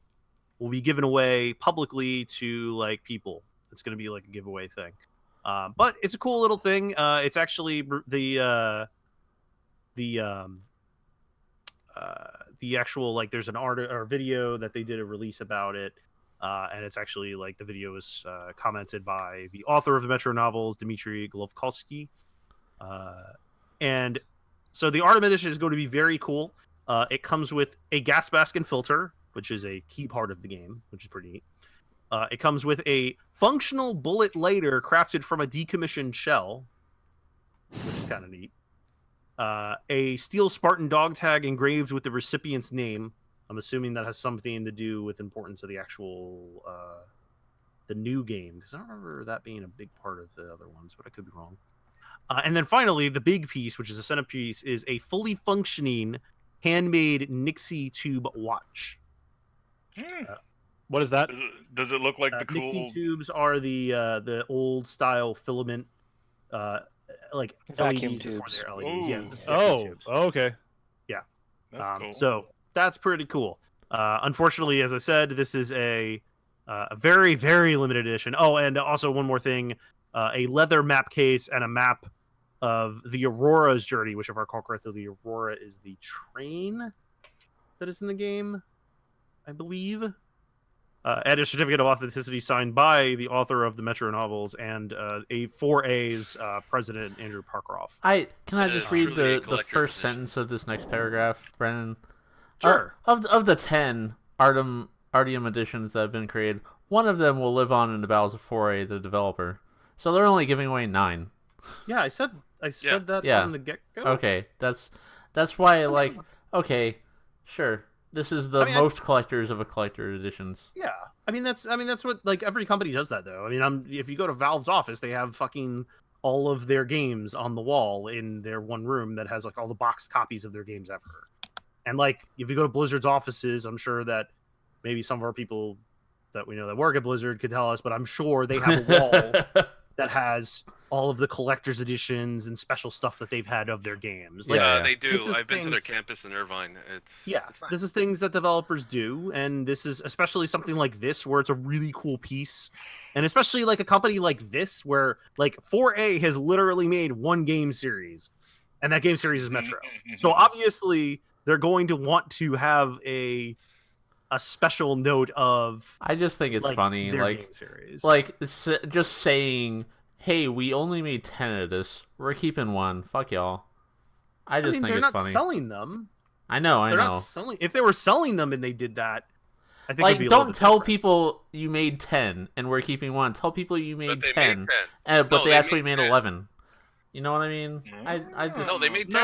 will be given away publicly to like people. It's going to be like a giveaway thing. But it's a cool little thing. It's actually the actual, like, there's an art or video that they did a release about it. And it's actually like the video was commented by the author of the Metro novels, Dmitry Golovkovsky. And so the Artem edition is going to be very cool. It comes with a gas mask and filter, which is a key part of the game, which is pretty neat. It comes with a functional bullet lighter crafted from a decommissioned shell, which is kind of neat. A steel Spartan dog tag engraved with the recipient's name. I'm assuming that has something to do with importance of the actual the new game, because I don't remember that being a big part of the other ones, but I could be wrong. And then finally, the big piece, which is a centerpiece, is a fully functioning handmade Nixie tube watch. What is that? Does it look like the cool? Nixie tubes are the old style filament, like Vacuum LEDs before tubes. they're LEDs. Yeah. Ooh. vacuum Oh, tubes. okay. That's cool. So that's pretty cool. Unfortunately, as I said, this is a very, very limited edition. Oh, and also one more thing, a leather map case and a map of the Aurora's journey, which if I recall correctly, the Aurora is the train that is in the game, I believe. And a certificate of authenticity signed by the author of the Metro novels and a 4A's president, Andrew Parkeroff. Can I just read the first sentence of this next paragraph, Brennan? Sure. Of the 10 Artium editions that have been created, one of them will live on in the Battles of 4A, the developer. So they're only giving away 9. Yeah, I said that from the get-go. Okay, that's why okay, sure. This is the most collectors of a collector editions. Yeah, I mean that's what every company does that though. I mean, if you go to Valve's office, they have fucking all of their games on the wall in their one room that has all the boxed copies of their games ever. And if you go to Blizzard's offices, I'm sure that maybe some of our people that we know that work at Blizzard could tell us, but I'm sure they have a wall that has all of the collector's editions and special stuff that they've had of their games. They do. I've been to their campus in Irvine. It's nice. This is things that developers do, and this is especially something like this where it's a really cool piece, and especially a company like this where 4A has literally made one game series, and that game series is Metro. So obviously they're going to want to have a special note of. I just think it's funny, game series. Just saying, "Hey, we only made 10 of this. We're keeping one. Fuck y'all." I think it's funny. They're not selling them. I know. Not selling. If they were selling them and they did that, I think it'd be don't tell people you made 10 and we're keeping one. Tell people you made 10, but they actually made 11. You know what I mean? I just no, they made 10.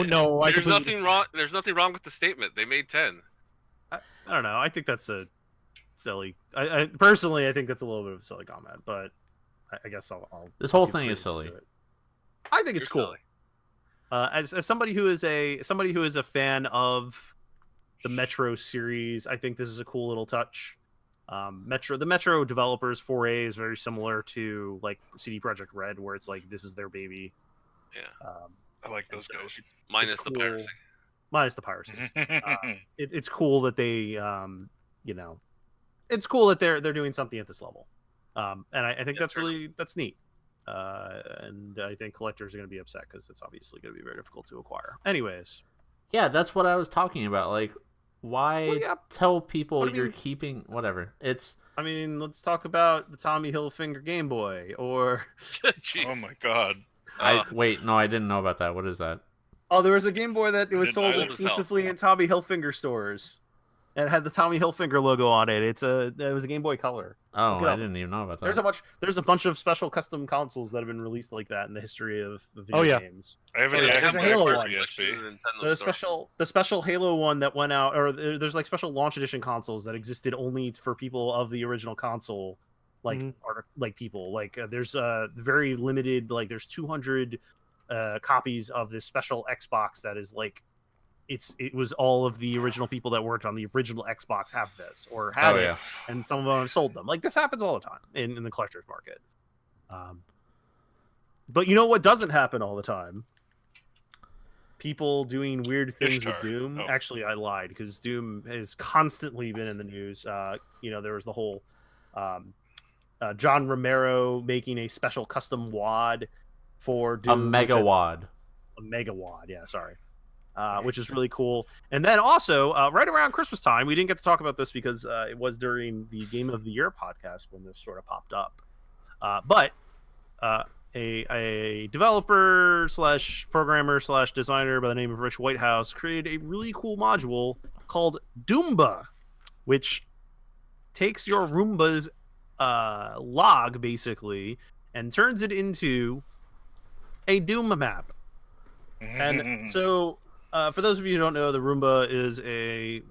No. There's nothing wrong. There's nothing wrong with the statement. They made 10. I don't know. I think that's a silly. I personally, I think that's a little bit of a silly comment, but I guess I'll this whole thing is silly. I think it's cool. As somebody who is a fan of the Metro series, I think this is a cool little touch. The Metro developers 4A is very similar to CD Projekt Red, where it's this is their baby. Yeah. I like those guys. Minus the piracy. Minus the piracy. It's cool that they, it's cool that they're doing something at this level, and I think that's neat. And I think collectors are going to be upset because it's obviously going to be very difficult to acquire. Anyways, yeah, that's what I was talking about. Why tell people you're keeping whatever? I mean, let's talk about the Tommy Hilfiger Game Boy or. Oh my God! Wait, no, I didn't know about that. What is that? Oh, there was a Game Boy that it was sold exclusively in Tommy Hilfiger stores, and it had the Tommy Hilfiger logo on it. It was a Game Boy Color. Oh, I didn't even know about that. There's a bunch of special custom consoles that have been released like that in the history of video games. I haven't. There's a Halo one. The special Halo one that went out, or there's special launch edition consoles that existed only for people of the original console, people. There's very limited. There's 200 copies of this special Xbox that is it was all of the original people that worked on the original Xbox have this or had it, and some of them have sold them. This happens all the time in the collector's market. But you know what doesn't happen all the time? People doing weird things with Doom. Oh. Actually, I lied because Doom has constantly been in the news. There was the whole John Romero making a special custom wad for Doom. A mega wad. Yeah, sorry. Which is really cool. And then also, right around Christmas time, we didn't get to talk about this because it was during the Game of the Year podcast when this sort of popped up. But a developer / programmer / designer by the name of Rich Whitehouse created a really cool module called Doomba, which takes your Roomba's log, basically, and turns it into a Doom map. And so, for those of you who don't know, the Roomba is a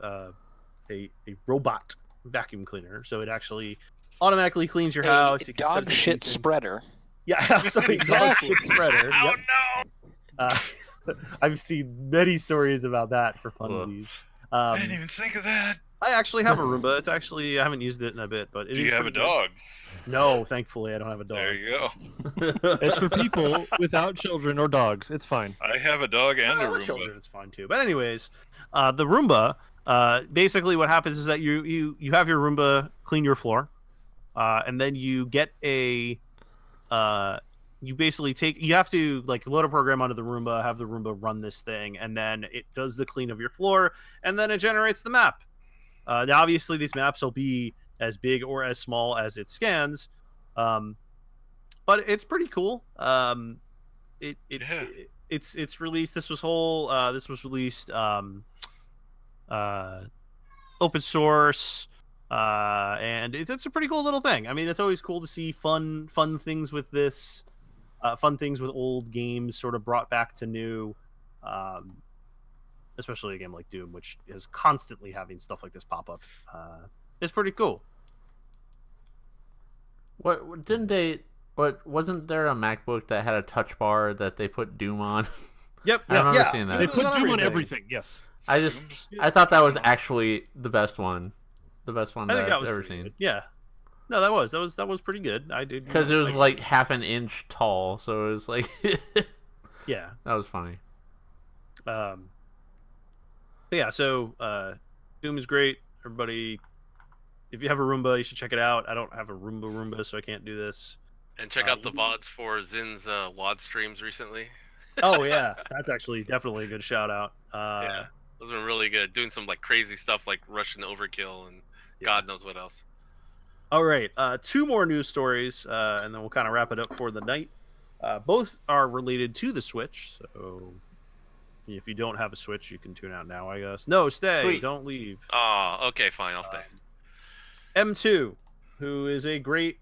robot vacuum cleaner. So it actually automatically cleans your house. You can dog shit spreader. Yeah, sorry, dog shit spreader. Oh no! I've seen many stories about that for funsies. I didn't even think of that. I actually have a Roomba. It's actually I haven't used it in a bit, but Do you have a dog? No, thankfully I don't have a dog. There you go. It's for people without children or dogs. It's fine. I have a dog and a Roomba. Children, it's fine too. But anyways, the Roomba. Basically, what happens is that you have your Roomba clean your floor, and then you get a. You basically you have to like load a program onto the Roomba, have the Roomba run this thing, and then it does the clean of your floor, and then it generates the map. Now, obviously, these maps will be as big or as small as it scans, but it's pretty cool. It's released. This was released open source, and it's a pretty cool little thing. I mean, it's always cool to see fun things with this. Fun things with old games sort of brought back to new, especially a game like Doom, which is constantly having stuff like this pop up. It's pretty cool. What wasn't there a MacBook that had a touch bar that they put Doom on? Yep, I remember seeing that. They put Doom on everything. Yes. I thought that was actually the best one. The best one that I've ever seen. Good. Yeah. No, that was pretty good. I did because it was like half an inch tall, so it was like yeah, that was funny. But yeah, so Doom is great. Everybody, if you have a Roomba, you should check it out. I don't have a Roomba, so I can't do this. And check out the VODs for Zin's WOD streams recently. Oh yeah, that's actually definitely a good shout out. Yeah, those are really good. Doing some like crazy stuff like Russian overkill and God knows what else. All right, 2 more news stories, and then we'll kind of wrap it up for the night. Both are related to the Switch, so if you don't have a Switch, you can tune out now, I guess. No, stay. Sweet. Don't leave. Oh, okay, fine. I'll stay. M2, who is a great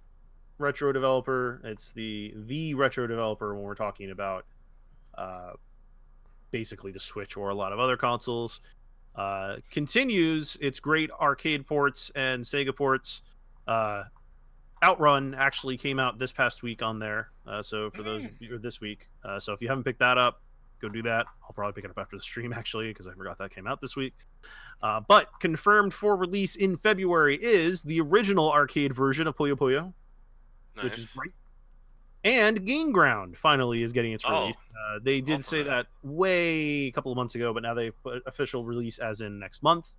retro developer. It's the retro developer when we're talking about basically the Switch or a lot of other consoles. Continues its great arcade ports and Sega ports. Outrun actually came out this past week on there. So for those this week, so if you haven't picked that up, go do that. I'll probably pick it up after the stream actually because I forgot that came out this week. But confirmed for release in February is the original arcade version of Puyo Puyo, which is great. And Game Ground finally is getting its release. They did say that a couple of months ago, but now they've put official release as in next month.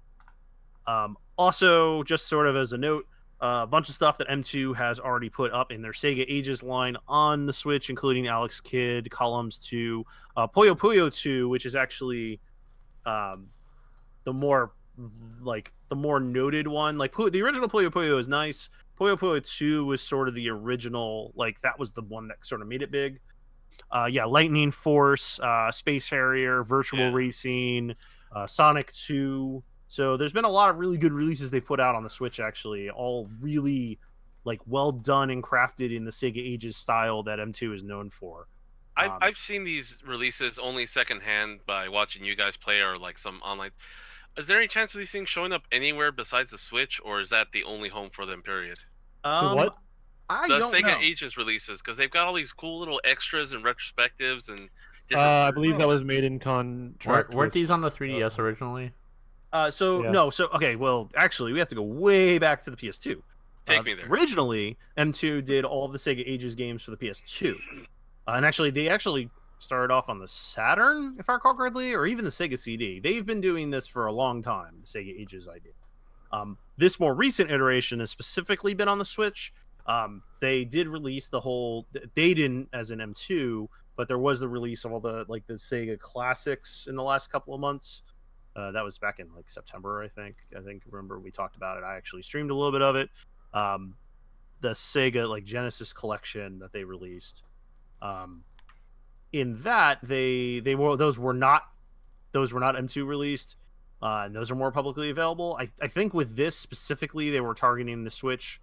Also, just sort of as a note, a bunch of stuff that M2 has already put up in their Sega Ages line on the Switch, including Alex Kidd, Columns 2, Puyo Puyo 2, which is actually the more noted one. Like the original Puyo Puyo is nice. Puyo Puyo 2 was sort of the original, like that was the one that sort of made it big. Lightning Force, Space Harrier, Virtual Racing, Sonic 2. So there's been a lot of really good releases they've put out on the Switch, actually, all really like well done and crafted in the Sega Ages style that M2 is known for. I've seen these releases only secondhand by watching you guys play or like some online. Is there any chance of these things showing up anywhere besides the Switch, or is that the only home for them? Period. What? The Sega Ages releases, because they've got all these cool little extras and retrospectives and. I believe that was made in contract. Weren't these on the 3DS originally? Okay, well, actually, we have to go way back to the PS2. Take me there. Originally, M2 did all of the Sega Ages games for the PS2. And actually, they started off on the Saturn, if I recall correctly, or even the Sega CD. They've been doing this for a long time, the Sega Ages idea. This more recent iteration has specifically been on the Switch. They did release the whole... They didn't, as an M2, but there was the release of all the Sega classics in the last couple of months. That was back in September, I think. Remember we talked about it. I actually streamed a little bit of it. The Sega Genesis collection that they released. In that those were not M2 released, and those are more publicly available. I think with this specifically, they were targeting the Switch,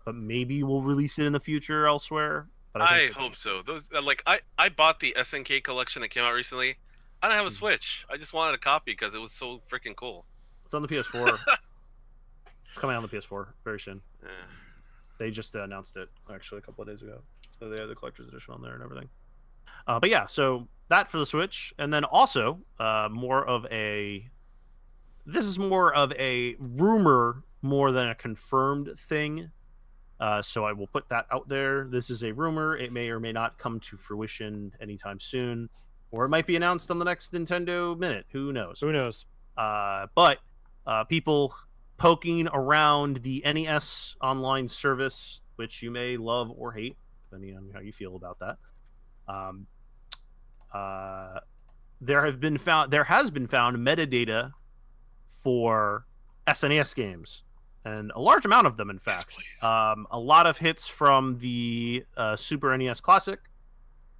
but maybe we'll release it in the future elsewhere. But I hope so. Those I bought the SNK collection that came out recently. I don't have a Switch. I just wanted a copy because it was so freaking cool. It's on the PS4. It's coming out on the PS4 very soon. Yeah. They just announced it actually a couple of days ago. So they have the collector's edition on there and everything. But yeah, so that for the Switch, and then also more of a this is more of a rumor more than a confirmed thing. So I will put that out there. This is a rumor. It may or may not come to fruition anytime soon, or it might be announced on the next Nintendo Minute. Who knows? Who knows? But people poking around the NES online service, which you may love or hate, depending on how you feel about that. There has been found metadata for SNES games, and a large amount of them, in fact. Yes, a lot of hits from the Super NES Classic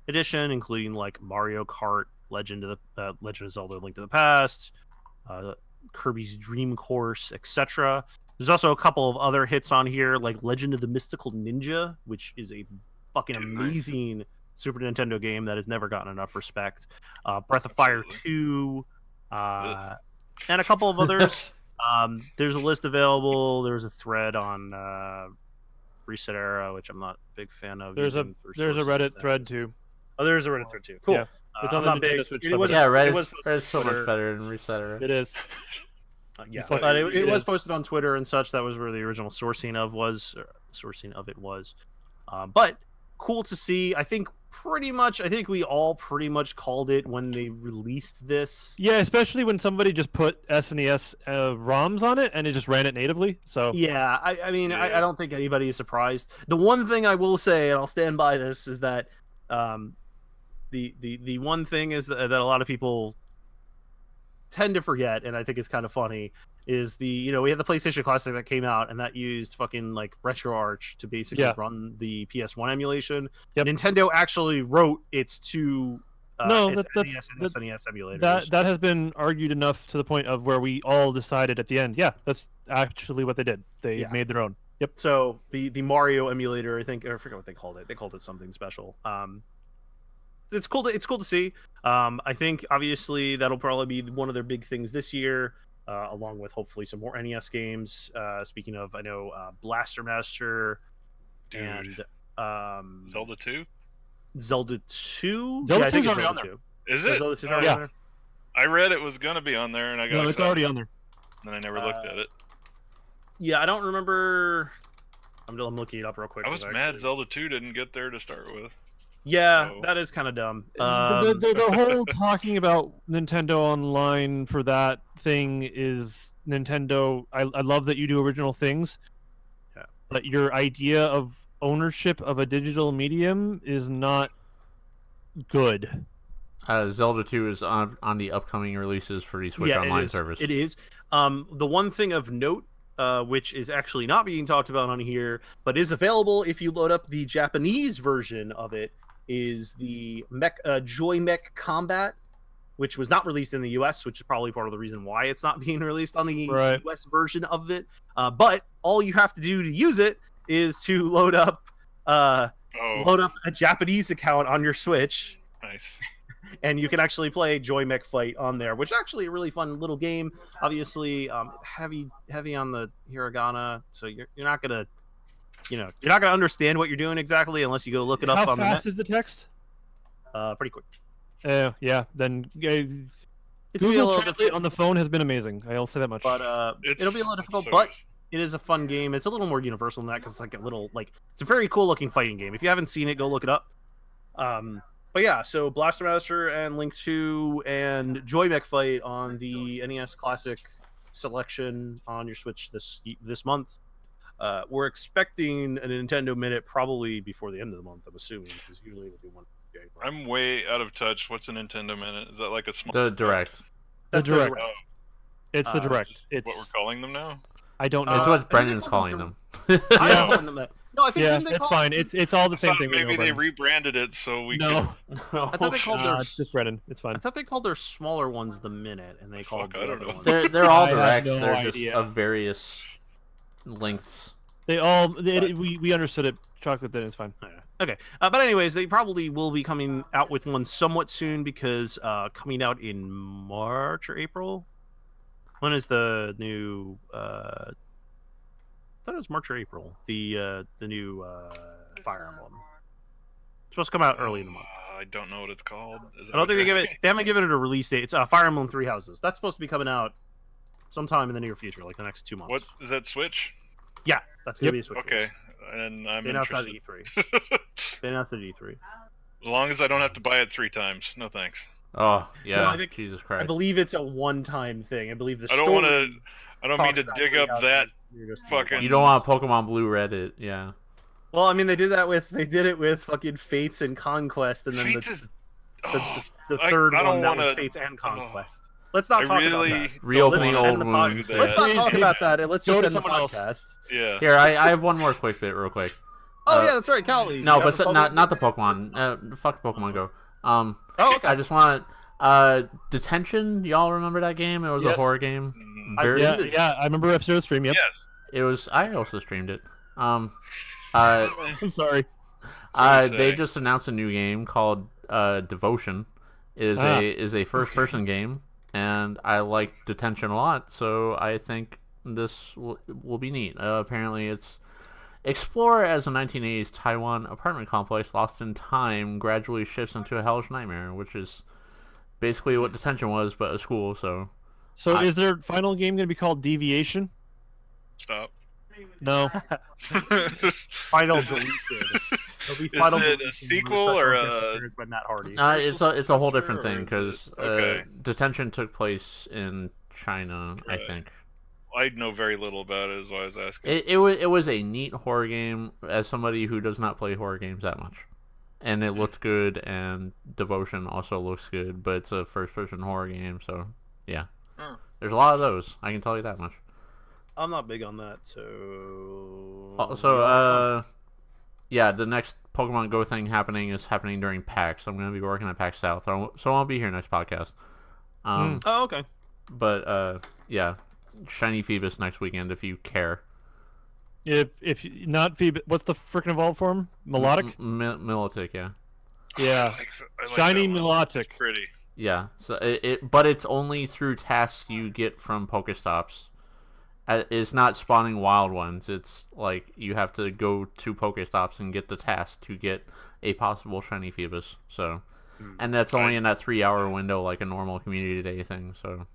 Edition, including like Mario Kart, Legend of Zelda: Link to the Past, Kirby's Dream Course, etc. There's also a couple of other hits on here, like Legend of the Mystical Ninja, which is a fucking amazing Super Nintendo game that has never gotten enough respect. Breath of Fire 2, and a couple of others. There's a list available. There's a thread on Reset Era, which I'm not a big fan of. There's a Reddit thread too. Oh, there's a Reddit thread too. Cool. Yeah. It's on the Nintendo Switch. Reddit's so much better than Reset Era. It is. Yeah, but it was posted on Twitter and such. That was where the original sourcing of it was. But cool to see. I think we all pretty much called it when they released this. Yeah, especially when somebody just put SNES ROMs on it and it just ran it natively. So yeah, I mean, I don't think anybody is surprised. The one thing I will say, and I'll stand by this, is that the one thing is that a lot of people tend to forget, and I think it's kind of funny, is we had the PlayStation Classic that came out, and that used fucking like RetroArch to basically run the PS1 emulation. Yep. Nintendo actually wrote its two NES emulators. That has been argued enough to the point of where we all decided at the end, yeah, that's actually what they did. They made their own. Yep. So the Mario emulator, I forget what they called it. They called it something special. It's cool to see. I think obviously that'll probably be one of their big things this year, along with hopefully some more NES games. Speaking of, I know Blaster Master and Zelda 2. Zelda 2. Zelda I think 2's it's already on Zelda there. 2. Is it? Zelda 2's already on there. I read it was gonna be on there, and I got No, it's excited. already on there. And then I never looked at it. Yeah, I don't remember. I'm looking it up real quick. I was mad Zelda 2 didn't get there to start with. Yeah, So- that is kind of dumb. The whole talking about Nintendo Online for that thing is Nintendo. I love that you do original things. Yeah. But your idea of ownership of a digital medium is not good. Zelda 2 is on the upcoming releases for the Switch Online service. It is. The one thing of note, which is actually not being talked about on here, but is available if you load up the Japanese version of it, is the Joy Mech Combat, which was not released in the US, which is probably part of the reason why it's not being released on the US version of it. But all you have to do to use it is to load up a Japanese account on your Switch. Nice. And you can actually play Joy Mech Fight on there, which is actually a really fun little game. Obviously, heavy on the hiragana, so you're not gonna, you're not gonna understand what you're doing exactly unless you go look it up on the net. How fast is the text? Pretty quick. Yeah. Then It's Google Translate on the phone has been amazing. I'll say that much. But it'll be a little difficult, but it is a fun game. It's a little more universal than that because it's like it's a very cool looking fighting game. If you haven't seen it, go look it up. But yeah, so Blaster Master and Link 2 and Joy Mech Fight on the NES Classic selection on your Switch this month. We're expecting a Nintendo Minute probably before the end of the month, I'm assuming, because usually we'll do one. I'm way out of touch. What's a Nintendo Minute? Is that like a small... The Direct. The Direct. Oh. It's the Direct. It's what we're calling them now? I don't know. It's what Brennan's calling them. I'm calling them that. No, I think it's fine. It's all the same thing. Maybe they rebranded it so we No. I thought they called their... it's just Brennan. It's fine. I thought they called their smaller ones the Minute, and they called I don't know. They're all I have Directs. no They're idea. just of various lengths. We understood it. Chocolate then it's fine. Okay, but anyways, they probably will be coming out with one somewhat soon because coming out in March or April. When is the new? I thought it was March or April. The new Fire Emblem. It's supposed to come out early in the month. I don't know what it's called. I don't think they haven't given it a release date. It's Fire Emblem Three Houses. That's supposed to be coming out sometime in the near future, like the next 2 months. What is that Switch? Yeah, that's gonna be a Switch. Okay, and I'm They announced that interested. at E3. They announced it at E3. As long as I don't have to buy it 3 times. No thanks. Oh yeah, I think- Jesus I Christ. believe it's a one-time thing. I believe the I don't story want to. I don't mean talks to dig exactly up how that you're just fucking- You don't want Pokemon Blue Reddit, yeah. Well, I mean, they did it with fucking Fates and Conquest, and then Fates the, is. the, Oh, the I- third I don't one that was wanna- Fates and Conquest. Let's not I talk really about that. Reopening Let's old end the pod- wounds. Let's not talk about that, and let's Go just to end the someone else. podcast. Yeah. Here, I have one more quick bit, real quick. Oh yeah, that's right, Cali. No, You but have a not the Pokemon? Pokemon. Fuck Pokemon Go. Oh, okay. I just want Detention. Y'all remember that game? It was a Yes. horror game. Mm, Very- Yeah, I remember F-Zero stream. Yep. Yes. It was. I also streamed it. I'm sorry. Sorry to They say. just announced a new game called Devotion. It is a first person game, and I like Detention a lot, so I think this will be neat. Apparently, it's explore as a 1980s Taiwan apartment complex lost in time gradually shifts into a hellish nightmare, which is basically what Detention was, but a school. So Is their final game going to be called Deviation? Stop. No. Final Is it- deletion. It'll be Is Final it a Deletion, sequel with or special guest a- appearance by Matt Hardy. it's a whole different Successor, thing or is because it- okay. Detention took place in China, I Right. think. I know very little about it, is why I was asking. It was a neat horror game as somebody who does not play horror games that much, and it looked good. And Devotion also looks good, but it's a first-person horror game, so yeah. Huh. There's a lot of those. I can tell you that much. I'm not big on that, so. Also, yeah, the next Pokemon Go thing is happening during PAX. I'm gonna be working at PAX South, so I won't be here next podcast. Oh, okay. But yeah, Shiny Phoebus next weekend if you care. If not Phoebe, what's the frickin' evolved form? Melodic? Milotic, yeah. Yeah. I like Shiny that one. Melodic. It's pretty. Yeah, so but it's only through tasks you get from Pokestops. It's not spawning wild ones. It's like you have to go to Pokestops and get the task to get a possible shiny Phoebus. So, and that's only in that 3-hour window, like a normal community day thing. So,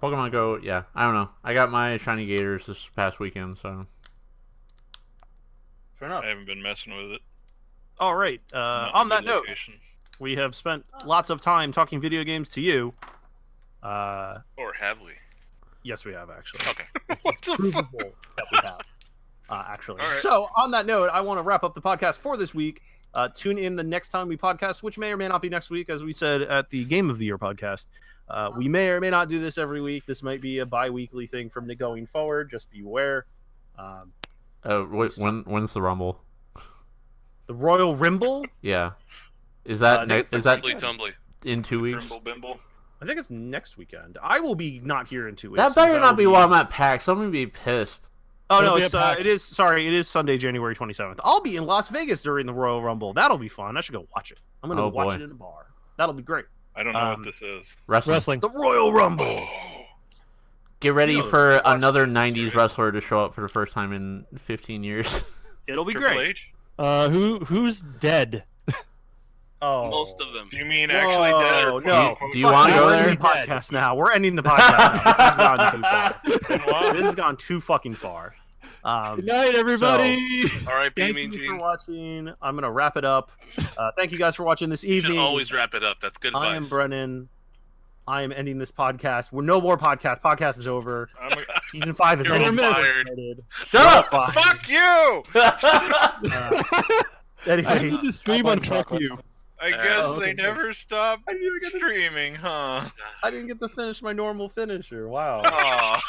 Pokemon Go, yeah, I don't know. I got my shiny Gators this past weekend, so. Fair enough. I haven't been messing with it. All right. Not On in that good note, location. we have spent lots of time talking video games to you. Or have we? Yes, we have actually. Okay. It's provable that we have. Actually. All right. So, on that note, I want to wrap up the podcast for this week. Tune in the next time we podcast, which may or may not be next week, as we said at the Game of the Year podcast. We may or may not do this every week. This might be a bi-weekly thing from going forward. Just be aware. When's the Rumble? The Royal Rumble? Yeah, is that think it's is that Tumbly tumbly. in 2 weeks? Brimble Bimble. I think it's next weekend. I will be not here in 2 weeks. That better because I not will be while I'm at PAX. I'm gonna be pissed. Oh It'll no, be it's at PAX. it is. Sorry, it is Sunday, January 27th. I'll be in Las Vegas during the Royal Rumble. That'll be fun. I should go watch it. I'm gonna Oh, watch boy. it in a bar. That'll be great. I don't know what Um, this is. Wrestling. The Royal Rumble. Oh. Get ready You know, for watch another 90s wrestler to show up for the first time in 15 years. It'll be Triple great. H? Who's dead? Oh, Most of them. Do you mean actually dead or no. Do you wanna Fuck, go we're there? ending the podcast now. We're ending the podcast now. This has gone too far. This has gone too fucking far. Good night, everybody. R.I.P. Thank Mean you for Gene. watching. I'm gonna wrap it up. Thank you guys for watching this You should evening. always wrap it up. That's good advice. I am Brennan. I am ending this podcast. We're no more podcast. Podcast is over. Season 5 is You're ending. fired. Shut up! Fuck you! Anyways, I used to stream on Fuck You. I guess okay. they never stopped I didn't even get to- streaming, huh? I didn't get to finish my normal finisher. Wow. Aw.